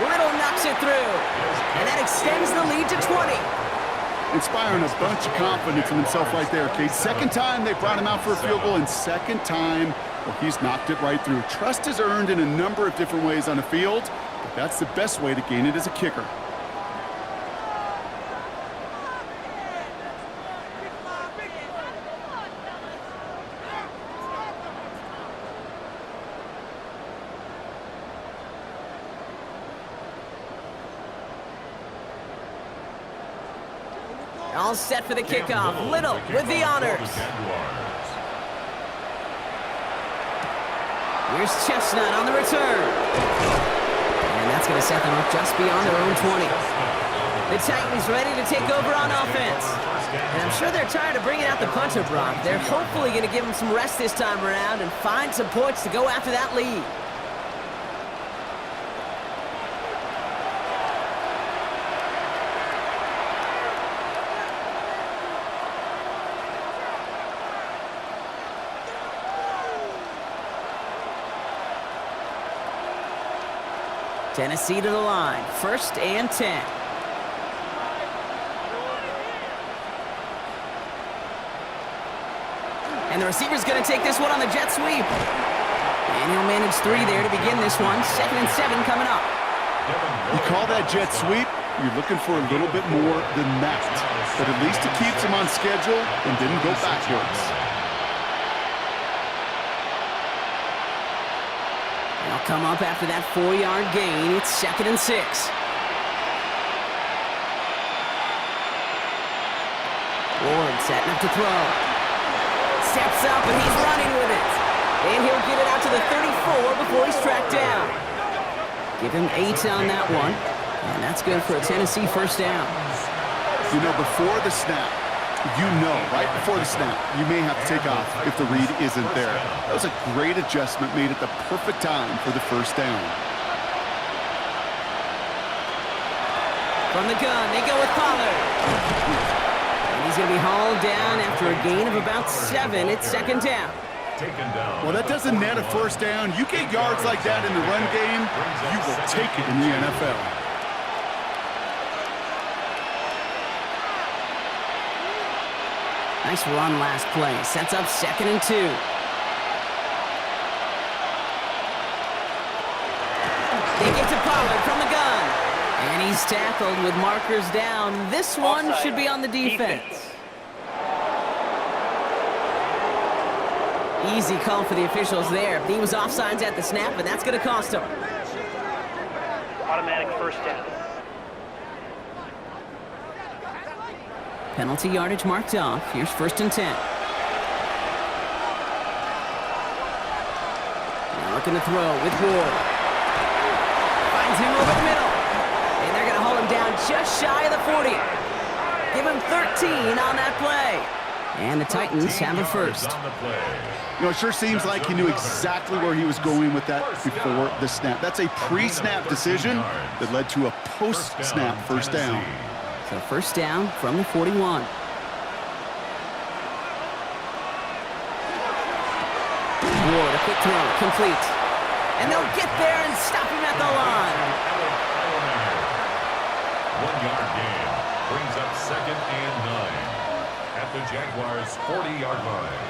Little knocks it through. And that extends the lead to 20. Inspiring a bunch of confidence in himself right there, Kate. 2nd time they brought him out for a field goal, and 2nd time, well, he's knocked it right through. Trust is earned in a number of different ways on the field, but that's the best way to gain it as a kicker. All set for the kickoff. Little with the honors. Here's Chestnut on the return. And that's going to set them up just beyond their own 20. The Titans ready to take over on offense. And I'm sure they're tired of bringing out the punter, Brock. They're hopefully going to give them some rest this time around and find some points to go after that lead. Tennessee to the line, 1st and 10. And the receiver's going to take this one on the jet sweep. And he'll manage 3 there to begin this one. 2nd and 7 coming up. You call that jet sweep, you're looking for a little bit more than that. But at least it keeps him on schedule and didn't go backwards. They'll come up after that 4-yard gain. It's 2nd and 6. Ward setting up to throw. Steps up and he's running with it. And he'll get it out to the 34 before he's tracked down. Give him 8 on that one. And that's good for a Tennessee 1st down. You know, before the snap, right before the snap, you may have to take off if the read isn't there. That was a great adjustment made at the perfect time for the 1st down. From the gun, they go with Pollard. And He's going to be hauled down after a gain of about 7. It's second down. Taken down. Well, that doesn't net a first down. You get yards like that in the run game, you will take it in the NFL. Nice run last play. Sets up 2nd and 2. They get to Pollard from the gun. And he's tackled with markers down. This one should be on the defense. Easy call for the officials there. He was offsides at the snap, and that's going to cost him. Automatic first down. Penalty yardage marked off. Here's 1st and 10. Now looking to throw with Ward. Finds him over the middle. And they're going to hold him down just shy of the 40. Give him 13 on that play. And the Titans have a first. You know, it sure seems like he knew exactly where he was going with that before the snap. That's a pre-snap decision that led to a post-snap first down. So first down from the 41. Ward, a quick throw, complete. And they'll get there and stop him at the line. 1 yard gain brings up 2nd and 9 at the Jaguars' 40-yard line.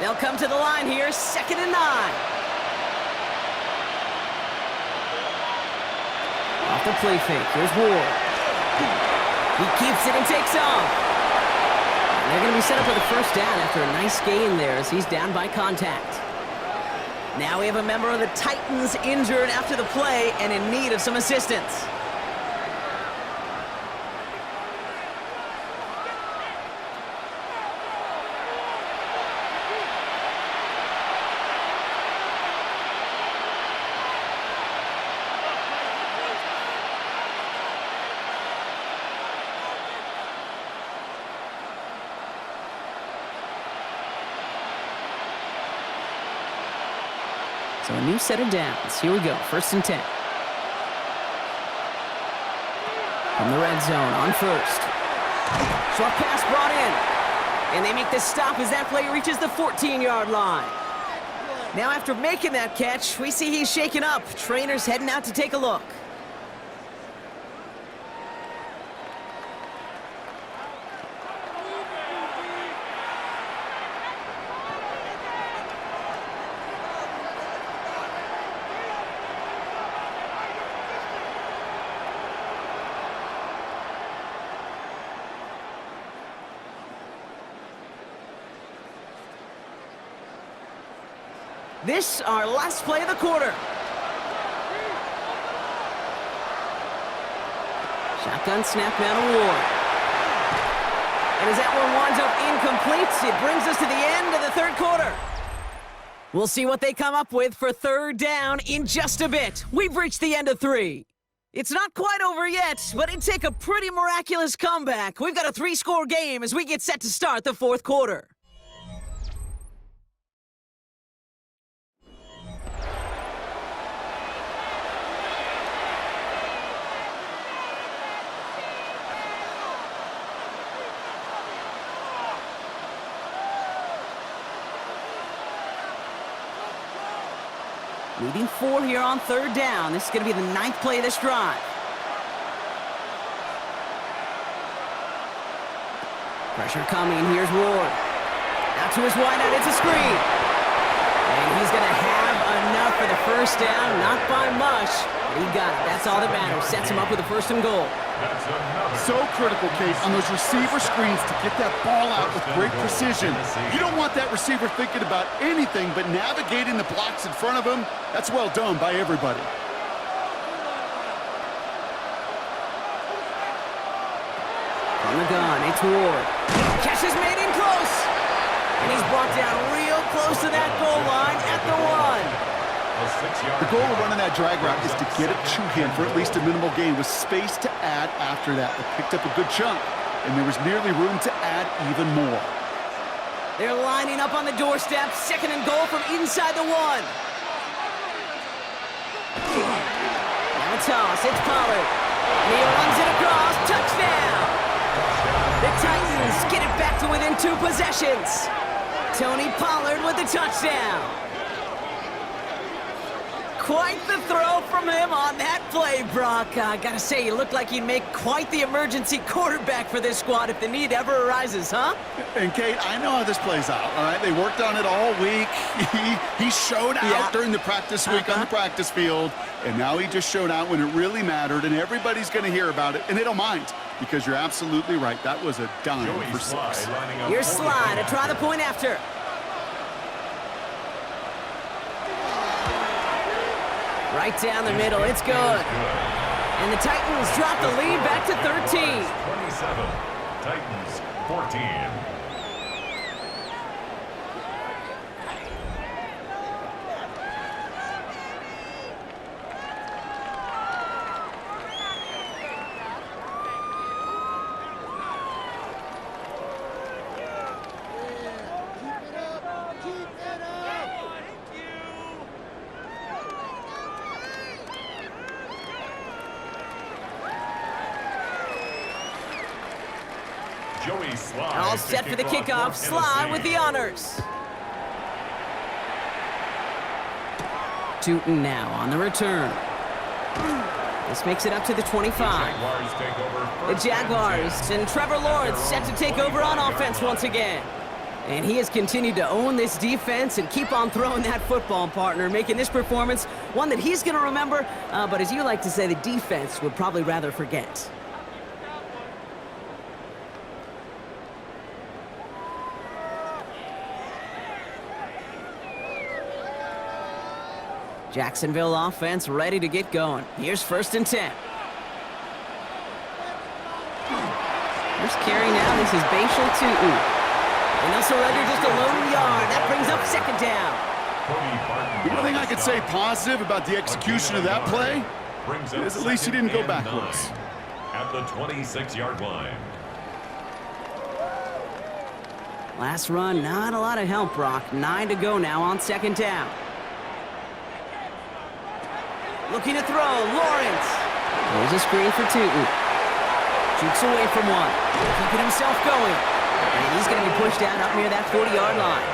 They'll come to the line here, 2nd and 9. Off the play fake, here's Ward. He keeps it and takes off. And they're going to be set up with a first down after a nice gain there as he's down by contact. Now we have a member of the Titans injured after the play and in need of some assistance. So a new set of downs. Here we go, 1st and 10. From the red zone on 1st. Short pass brought in. And they make the stop as that play reaches the 14-yard line. Now after making that catch, we see he's shaken up. Trainer's heading out to take a look. This, our last play of the quarter. Shotgun snap now to Ward. And as that one winds up incomplete, it brings us to the end of the 3rd quarter. We'll see what they come up with for 3rd down in just a bit. We've reached the end of 3. It's not quite over yet, but it'd take a pretty miraculous comeback. We've got a 3-score game as we get set to start the 4th quarter. Leading 4 here on 3rd down. This is going to be the 9th play of this drive. Pressure coming. Here's Ward. Out to his wideout. It's a screen. And he's going to have enough for the first down. Not by much, but he got it. That's all that matters. Sets him up with a 1st and goal. So critical, Kate, on those receiver screens to get that ball out with great precision. You don't want that receiver thinking about anything but navigating the blocks in front of him. That's well done by everybody. From the gun, it's Ward. Catch is made in close. And he's brought down real close to that goal line at the 1. The goal of running that drag route is to get it to him for at least a minimal gain with space to add after that. They picked up a good chunk, and there was nearly room to add even more. They're lining up on the doorstep. 2nd and goal from inside the 1. Now a toss. It's Pollard. And he runs it across. Touchdown! The Titans get it back to within 2 possessions. Tony Pollard with the touchdown. Quite the throw from him on that play, Brock. I gotta say, you look like you'd make quite the emergency quarterback for this squad if the need ever arises, huh? And Kate, I know how this plays out, all right? They worked on it all week. He showed out during the practice week on the practice field, and now he just showed out when it really mattered, and everybody's going to hear about it, and they don't mind, because you're absolutely right. That was a dime for 6. Here's Sly to try the point after. Right down the middle, it's good. And the Titans drop the lead back to 13. 27, Titans 14. All set for the kickoff. Sly with the honors. Tootin now on the return. This makes it up to the 25. The Jaguars and Trevor Lawrence set to take over on offense once again. And he has continued to own this defense and keep on throwing that football, partner, making this performance one that he's going to remember, but as you like to say, the defense would probably rather forget. Jacksonville offense ready to get going. Here's 1st and 10. First carry now. This is Bashal Tootin. And they'll surrender just a lone yard. That brings up 2nd down. The only thing I could say positive about the execution of that play is at least he didn't go backwards. At the 26-yard line. Last run, not a lot of help, Brock. 9 to go now on 2nd down. Looking to throw, Lawrence. There's a screen for Tootin. Shoots away from one. Keeping himself going. And he's going to be pushed out up near that 40-yard line.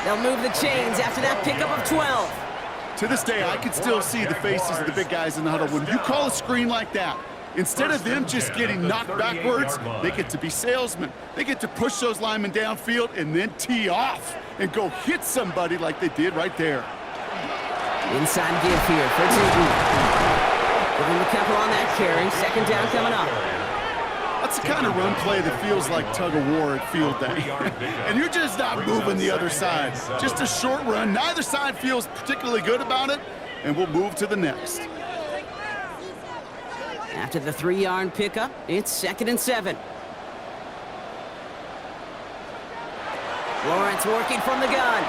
They'll move the chains after that pickup of 12. To this day, I can still see the faces of the big guys in the huddle. When you call a screen like that, instead of them just getting knocked backwards, they get to be salesmen. They get to push those linemen downfield and then tee off and go hit somebody like they did right there. Inside give here for Tootin. Give him the couple on that carry. 2nd down coming up. That's the kind of run play that feels like tug-of-war at field day. And you're just not moving the other side. Just a short run. Neither side feels particularly good about it, and we'll move to the next. After the 3-yard pickup, it's 2nd and 7. Lawrence working from the gun.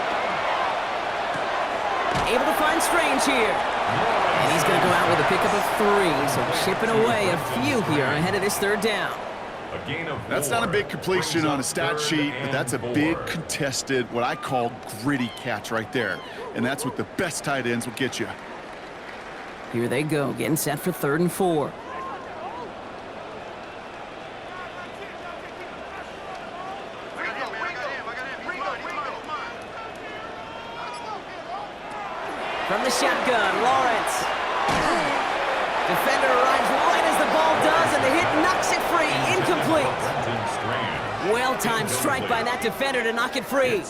Able to find Strange here. And he's going to go out with a pickup of 3, so chipping away a few here ahead of this 3rd down. That's not a big completion on a stat sheet, but that's a big contested, what I call gritty catch right there. And that's what the best tight ends will get you. Here they go, getting set for 3rd and 4. From the shotgun, Lawrence. Defender arrives right as the ball does, and the hit knocks it free. Incomplete. Well-timed strike by that defender to knock it free.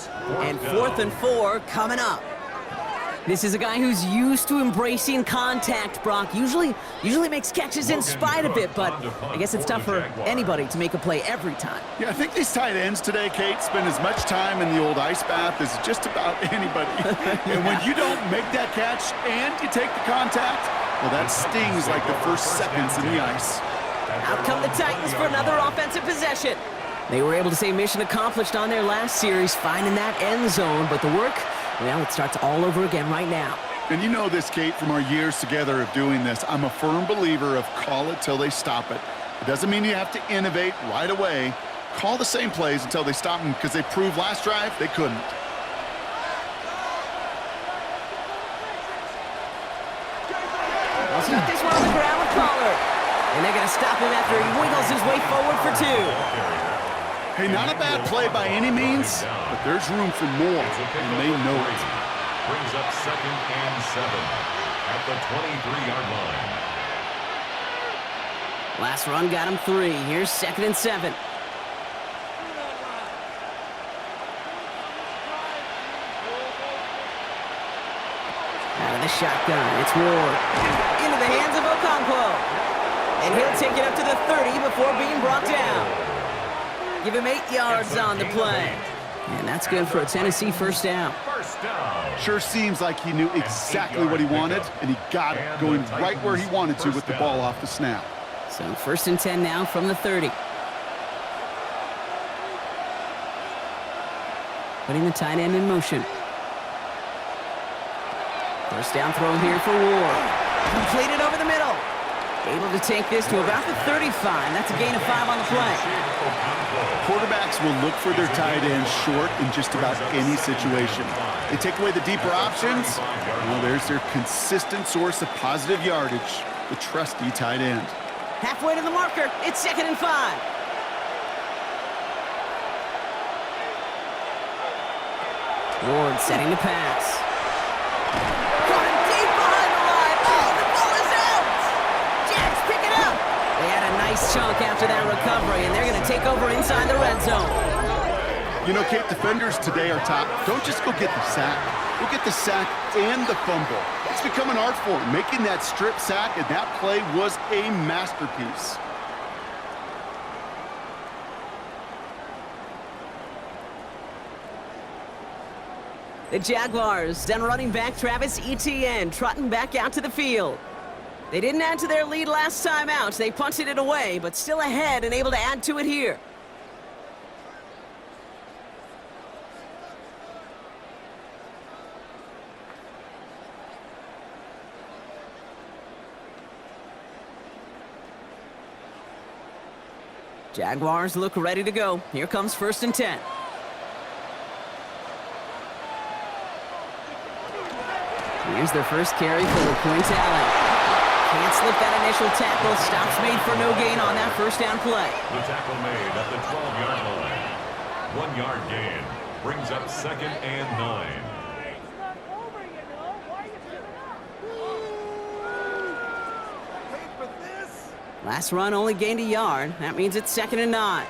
And 4th and 4 coming up. This is a guy who's used to embracing contact, Brock. Usually makes catches in spite of it, but I guess it's tough for anybody to make a play every time. Yeah, I think these tight ends today, Kate, spend as much time in the old ice bath as just about anybody. And when you don't make that catch and you take the contact, well, that stings like the first seconds in the ice. Out come the Titans for another offensive possession. They were able to say mission accomplished on their last series, finding that end zone, but the work, well, it starts all over again right now. And you know this, Kate, from our years together of doing this. I'm a firm believer of call it till they stop it. It doesn't mean you have to innovate right away. Call the same plays until they stop them, because they proved last drive they couldn't. Let's get this one on the ground with Pollard. And they're going to stop him after he wiggles his way forward for 2. Hey, not a bad play by any means, but there's room for more, and they know it. Brings up 2nd and 7 at the 23-yard line. Last run got him 3. Here's 2nd and 7. Out of the shotgun, it's Ward. Into the hands of Okonkwo. And he'll take it up to the 30 before being brought down. Give him 8 yards on the play. And that's good for a Tennessee first down. Sure seems like he knew exactly what he wanted, and he got it, going right where he wanted to with the ball off the snap. So 1st and 10 now from the 30. Putting the tight end in motion. First down throw here for Ward. Completed over the middle. Able to take this to about the 35. That's a gain of 5 on the play. Quarterbacks will look for their tight ends short in just about any situation. They take away the deeper options. Well, there's their consistent source of positive yardage, the trusty tight end. Halfway to the marker. It's 2nd and 5. Ward setting to pass. Caught him deep behind the line. Oh, the ball is out. Jags pick it up. They had a nice chunk after that recovery, and they're going to take over inside the red zone. You know, Kate, defenders today are top. Don't just go get the sack. Go get the sack and the fumble. It's become an art form, making that strip sack, and that play was a masterpiece. The Jaguars, then running back Travis Etienne, trotting back out to the field. They didn't add to their lead last time out. They punted it away, but still ahead and able to add to it here. Jaguars look ready to go. Here comes 1st and 10. Here's their first carry for LaQuint Allen. Can't slip that initial tackle. Stops made for no gain on that first down play. The tackle made at the 12-yard line. 1 yard gain. Brings up 2nd and 9. It's not over, you know. Why are you giving up? Wait for this. Last run only gained a yard. That means it's 2nd and 9.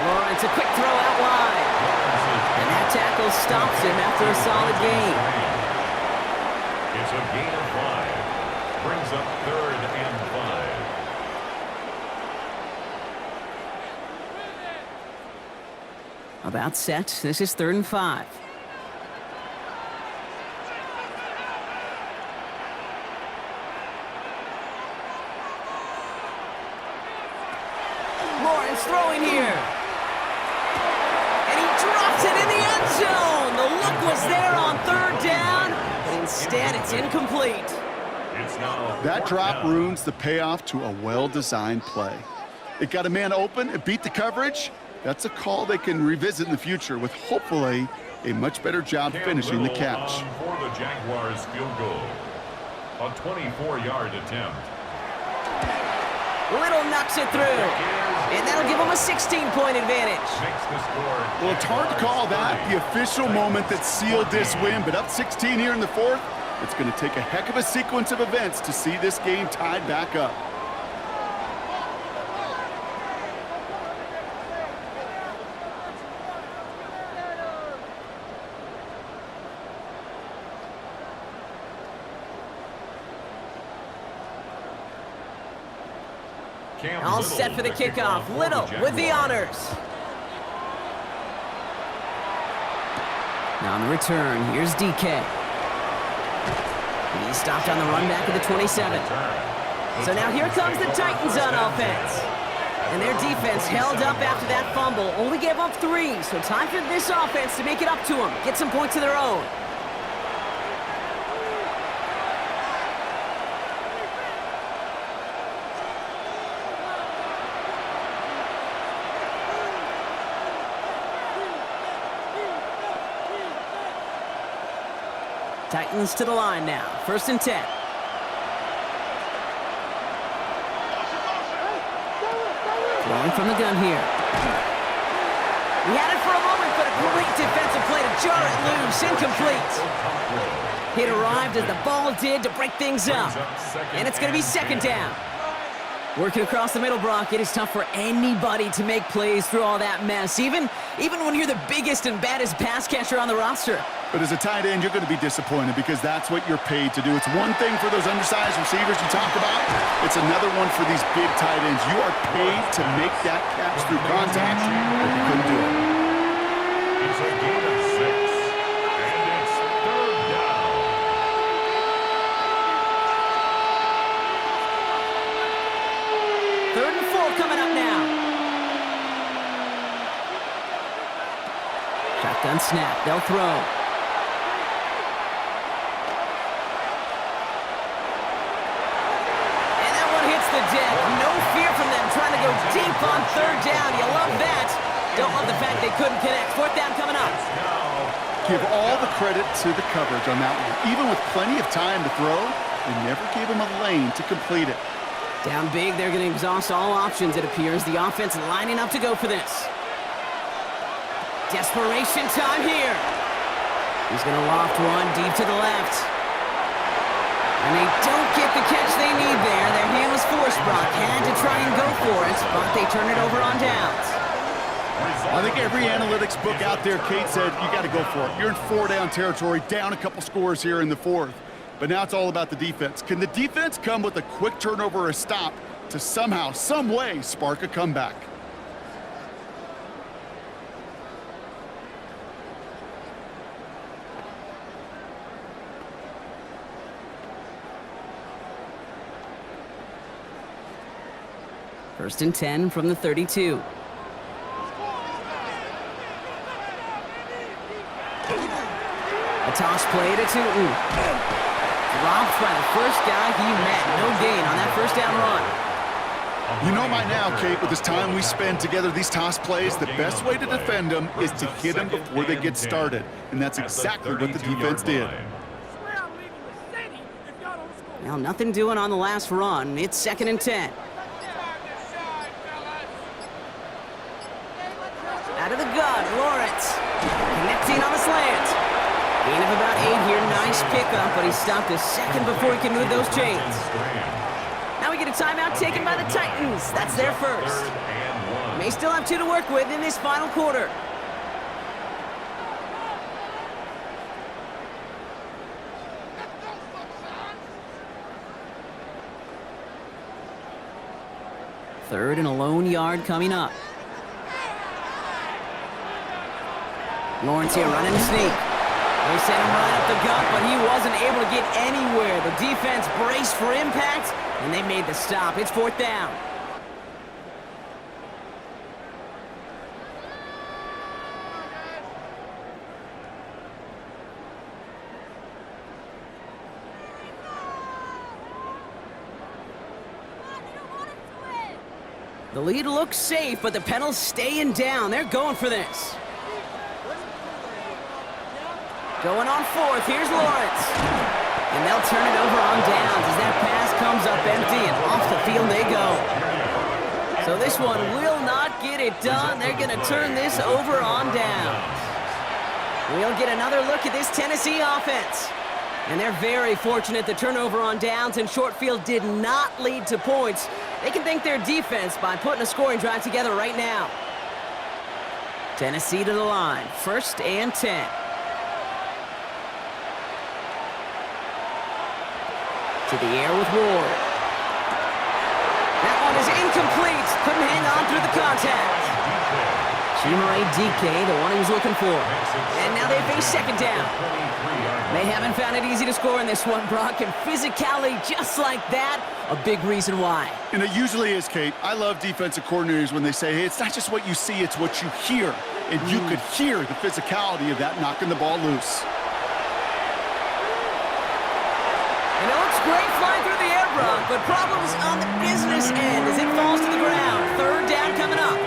Lawrence, a quick throw out wide. And that tackle stops him after a solid gain. It's a gain of 5. Brings up 3rd and 5. About set. This is 3rd and 5. Lawrence throwing here. And he drops it in the end zone. The look was there on 3rd down, but instead it's incomplete. It's now That drop ruins the payoff to a well-designed play. It got a man open, it beat the coverage. That's a call they can revisit in the future with hopefully a much better job finishing the catch. For the Jaguars field goal. A 24-yard attempt. Little knocks it through. And that'll give them a 16-point advantage. Makes the score. Well, it's hard to call that the official moment that sealed this win, but up 16 here in the 4th, it's going to take a heck of a sequence of events to see this game tied back up. All set for the kickoff. Little with the honors. Now on the return, here's DK. He's stopped on the run back of the 27. So now here comes the Titans on offense. And their defense held up after that fumble. Only gave up 3, so time for this offense to make it up to them. Get some points of their own. Titans to the line now. 1st and 10. Throwing from the gun here. He had it for a moment, but a great defensive play to jar it loose. Incomplete. It arrived as the ball did to break things up. And it's going to be 2nd down. Working across the middle, Brock, it is tough for anybody to make plays through all that mess, even when you're the biggest and baddest pass catcher on the roster. But as a tight end, you're going to be disappointed because that's what you're paid to do. It's one thing for those undersized receivers you talk about. It's another one for these big tight ends. You are paid to make that catch through contact, but you couldn't do it. It's a gain of 6, and it's 3rd down. Third and 4 coming up now. Shotgun snap. They'll throw. And that one hits the deck. No fear from them trying to go deep on 3rd down. You love that. Don't love the fact they couldn't connect. 4th down coming up. Give all the credit to the coverage on that one. Even with plenty of time to throw, they never gave him a lane to complete it. Down big, they're going to exhaust all options, it appears. The offense lining up to go for this. Desperation time here. He's going to loft one deep to the left. And they don't get the catch they need there. Their hand was forced, Brock. Had to try and go for it, but they turn it over on downs. I think every analytics book out there, Kate, said you got to go for it. You're in 4-down territory, down a couple scores here in the 4th. But now it's all about the defense. Can the defense come with a quick turnover or a stop to somehow, some way, spark a comeback? First and 10 from the 32. A toss play to Tootin. Dropped by the first guy he met. No gain on that 1st down run. You know by now, Kate, with this time we spend together, these toss plays, the best way to defend them is to hit them before they get started. And that's exactly what the defense did. Well, nothing doing on the last run. It's 2nd and 10. Out of the gun, Lawrence. Connecting on the slant. Gain of about 8 here. Nice pickup, but he stopped a second before he can move those chains. Now we get a timeout taken by the Titans. That's their first. May still have 2 to work with in this final quarter. Third and a lone yard coming up. Lawrence here running the sneak. They sent him right up the gut, but he wasn't able to get anywhere. The defense braced for impact, and they made the stop. It's 4th down. The lead looks safe, but the Penals staying down. They're going for this. Going on 4th, here's Lawrence. And they'll turn it over on downs as that pass comes up empty, and off the field they go. So this one will not get it done. They're going to turn this over on downs. We'll get another look at this Tennessee offense. And they're very fortunate the turnover on downs and short field did not lead to points. They can thank their defense by putting a scoring drive together right now. Tennessee to the line, 1st and 10. To the air with Ward. That one is incomplete. Couldn't hang on through the contact. Chimere DK, the one he was looking for. And now they face 2nd down. They haven't found it easy to score in this one, Brock, and physicality just like that, a big reason why. And it usually is, Kate. I love defensive coordinators when they say, hey, it's not just what you see, it's what you hear. And you could hear the physicality of that knocking the ball loose. And it looks great flying through the air, Brock, but problems on the business end as it falls to the ground. 3rd down coming up.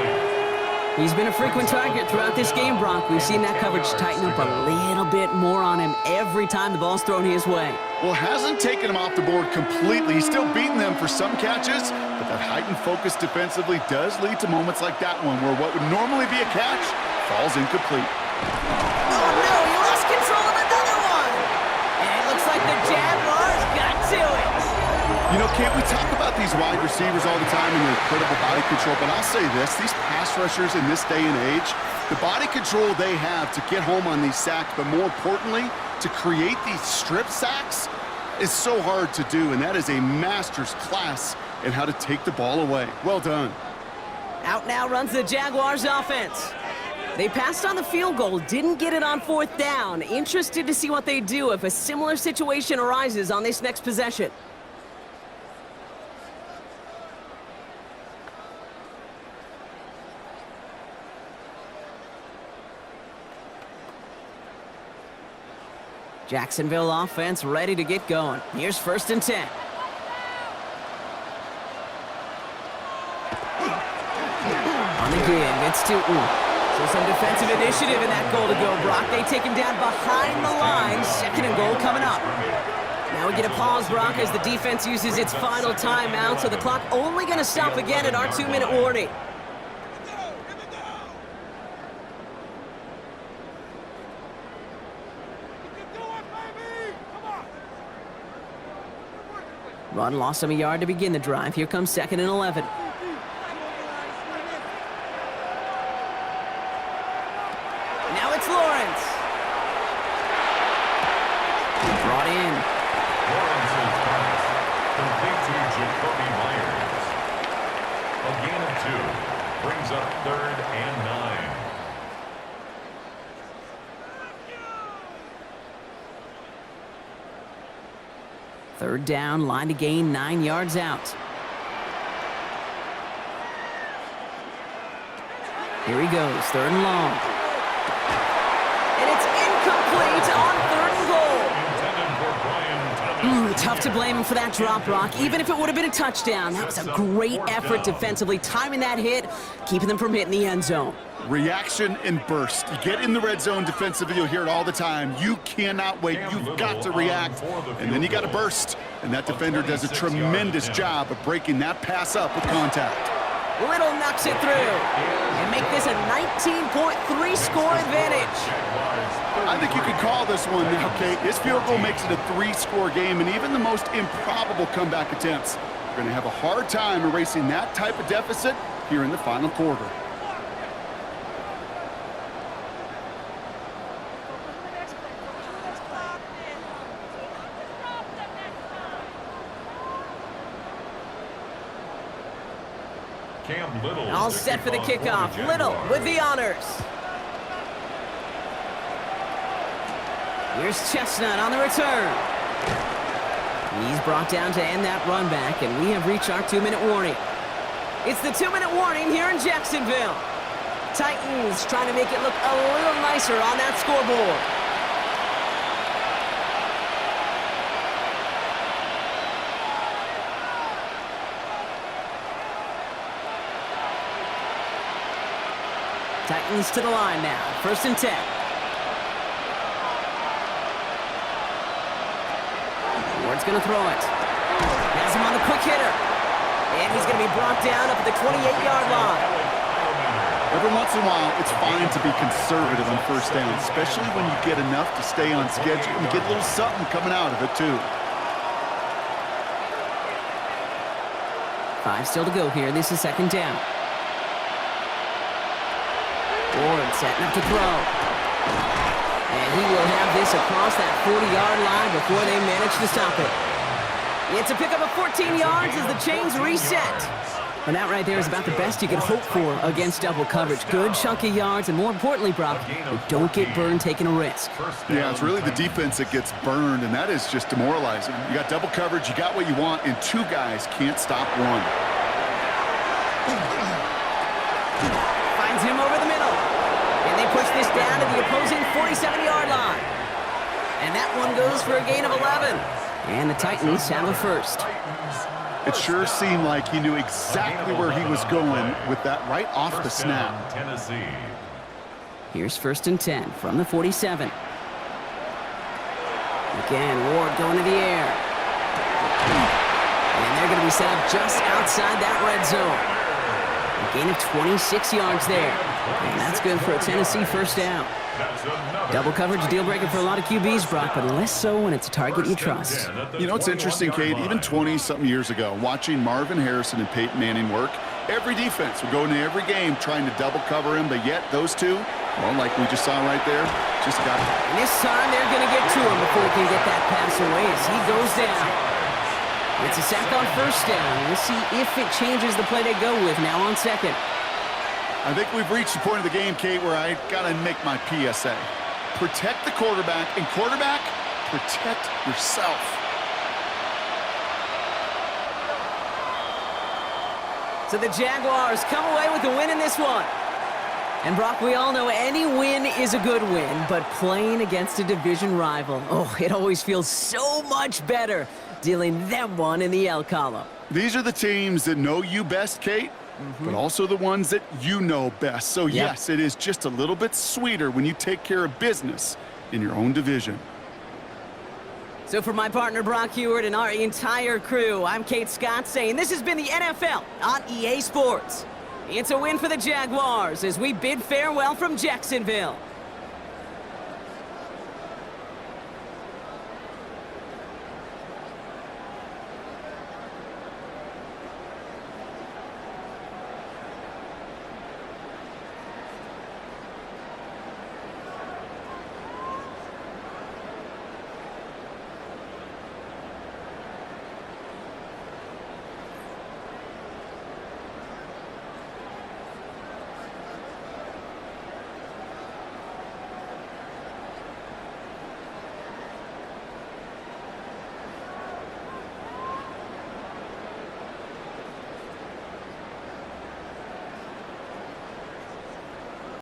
He's been a frequent target throughout this game, Brock. We've seen that coverage tighten up a little bit more on him every time the ball's thrown his way. Well, hasn't taken him off the board completely. He's still beating them for some catches, but that heightened focus defensively does lead to moments like that one where what would normally be a catch falls incomplete. Oh, no, he lost control of another one. And it looks like the Jaguars got to it. You know, Kate, we talk about these wide receivers all the time and their incredible body control, but I'll say this, these pass rushers in this day and age, the body control they have to get home on these sacks, but more importantly, to create these strip sacks is so hard to do, and that is a master's class in how to take the ball away. Well done. Out now runs the Jaguars offense. They passed on the field goal, didn't get it on 4th down. Interested to see what they do if a similar situation arises on this next possession. Jacksonville offense ready to get going. Here's 1st and 10. On the give, it's to So some defensive initiative in that goal to go, Brock. They take him down behind the line. 2nd and goal coming up. Now we get a pause, Brock, as the defense uses its final timeout, so the clock only going to stop again at our 2-minute warning. Run lost him a yard to begin the drive. Here comes 2nd and 11. Now it's Lawrence. Brought in. Lawrence's pass complete to Jacoby Myers. A gain of 2 brings up 3rd and 9. Third down, line to gain, 9 yards out. Here he goes, 3rd and long. And it's incomplete on 3rd and goal. Tough to blame him for that drop, Brock, even if it would have been a touchdown. That was a great effort defensively, timing that hit, keeping them from hitting the end zone. Reaction and burst. You get in the red zone defensively, you'll hear it all the time. You cannot wait. You've got to react, and then you got to burst. And that defender does a tremendous job of breaking that pass up with contact. Little knocks it through and make this a 19.3 score advantage. I think you could call this one now, Kate. This field goal makes it a 3-score game, and even the most improbable comeback attempts are going to have a hard time erasing that type of deficit here in the final quarter. All set for the kickoff. Little with the honors. Here's Chestnut on the return. He's brought down to end that run back, and we have reached our 2-minute warning. It's the 2-minute warning here in Jacksonville. Titans trying to make it look a little nicer on that scoreboard. Titans to the line now. 1st and 10. Ward's going to throw it. Has him on the quick hitter. And he's going to be brought down up at the 28-yard line. Every once in a while, it's fine to be conservative on 1st down, especially when you get enough to stay on schedule and get a little something coming out of it, too. 5 still to go here. This is 2nd down. Ward setting up to throw. And he will have this across that 40-yard line before they manage to stop it. It's a pickup of 14 yards as the chains reset. And that right there is about the best you can hope for against double coverage. Good chunky yards, and more importantly, Brock, they don't get burned taking a risk. Yeah, it's really the defense that gets burned, and that is just demoralizing. You got double coverage, you got what you want, and 2 guys can't stop one. Finds him over the middle. And they push this down to the opposing 47-yard line. And that one goes for a gain of 11. And the Titans have a first. It sure seemed like he knew exactly where he was going with that right off the First down, snap. Tennessee. Here's 1st and 10 from the 47. Again, Ward going to the air. And they're going to be set up just outside that red zone. A gain of 26 yards there. And that's good for a Tennessee first down. Double coverage deal breaker for a lot of QBs, Brock, but less so when it's a target you trust. You know, it's interesting, Kate, even 20-something years ago, watching Marvin Harrison and Peyton Manning work, every defense would go into every game trying to double cover him, but yet those two, well, like we just saw right there, just got it. And this time they're going to get to him before he can get that pass away as he goes down. It's a sack on 1st down. We'll see if it changes the play they go with now on 2nd. I think we've reached the point of the game, Kate, where I got to make my PSA. Protect the quarterback, and quarterback, protect yourself. So the Jaguars come away with the win in this one. And Brock, we all know any win is a good win, but playing against a division rival, oh, it always feels so much better dealing them one in the L column. These are the teams that know you best, Kate, but also the ones that you know best. So, yes, it is just a little bit sweeter when you take care of business in your own division. So for my partner Brock Heward and our entire crew, I'm Kate Scott saying this has been the NFL on EA Sports. It's a win for the Jaguars as we bid farewell from Jacksonville.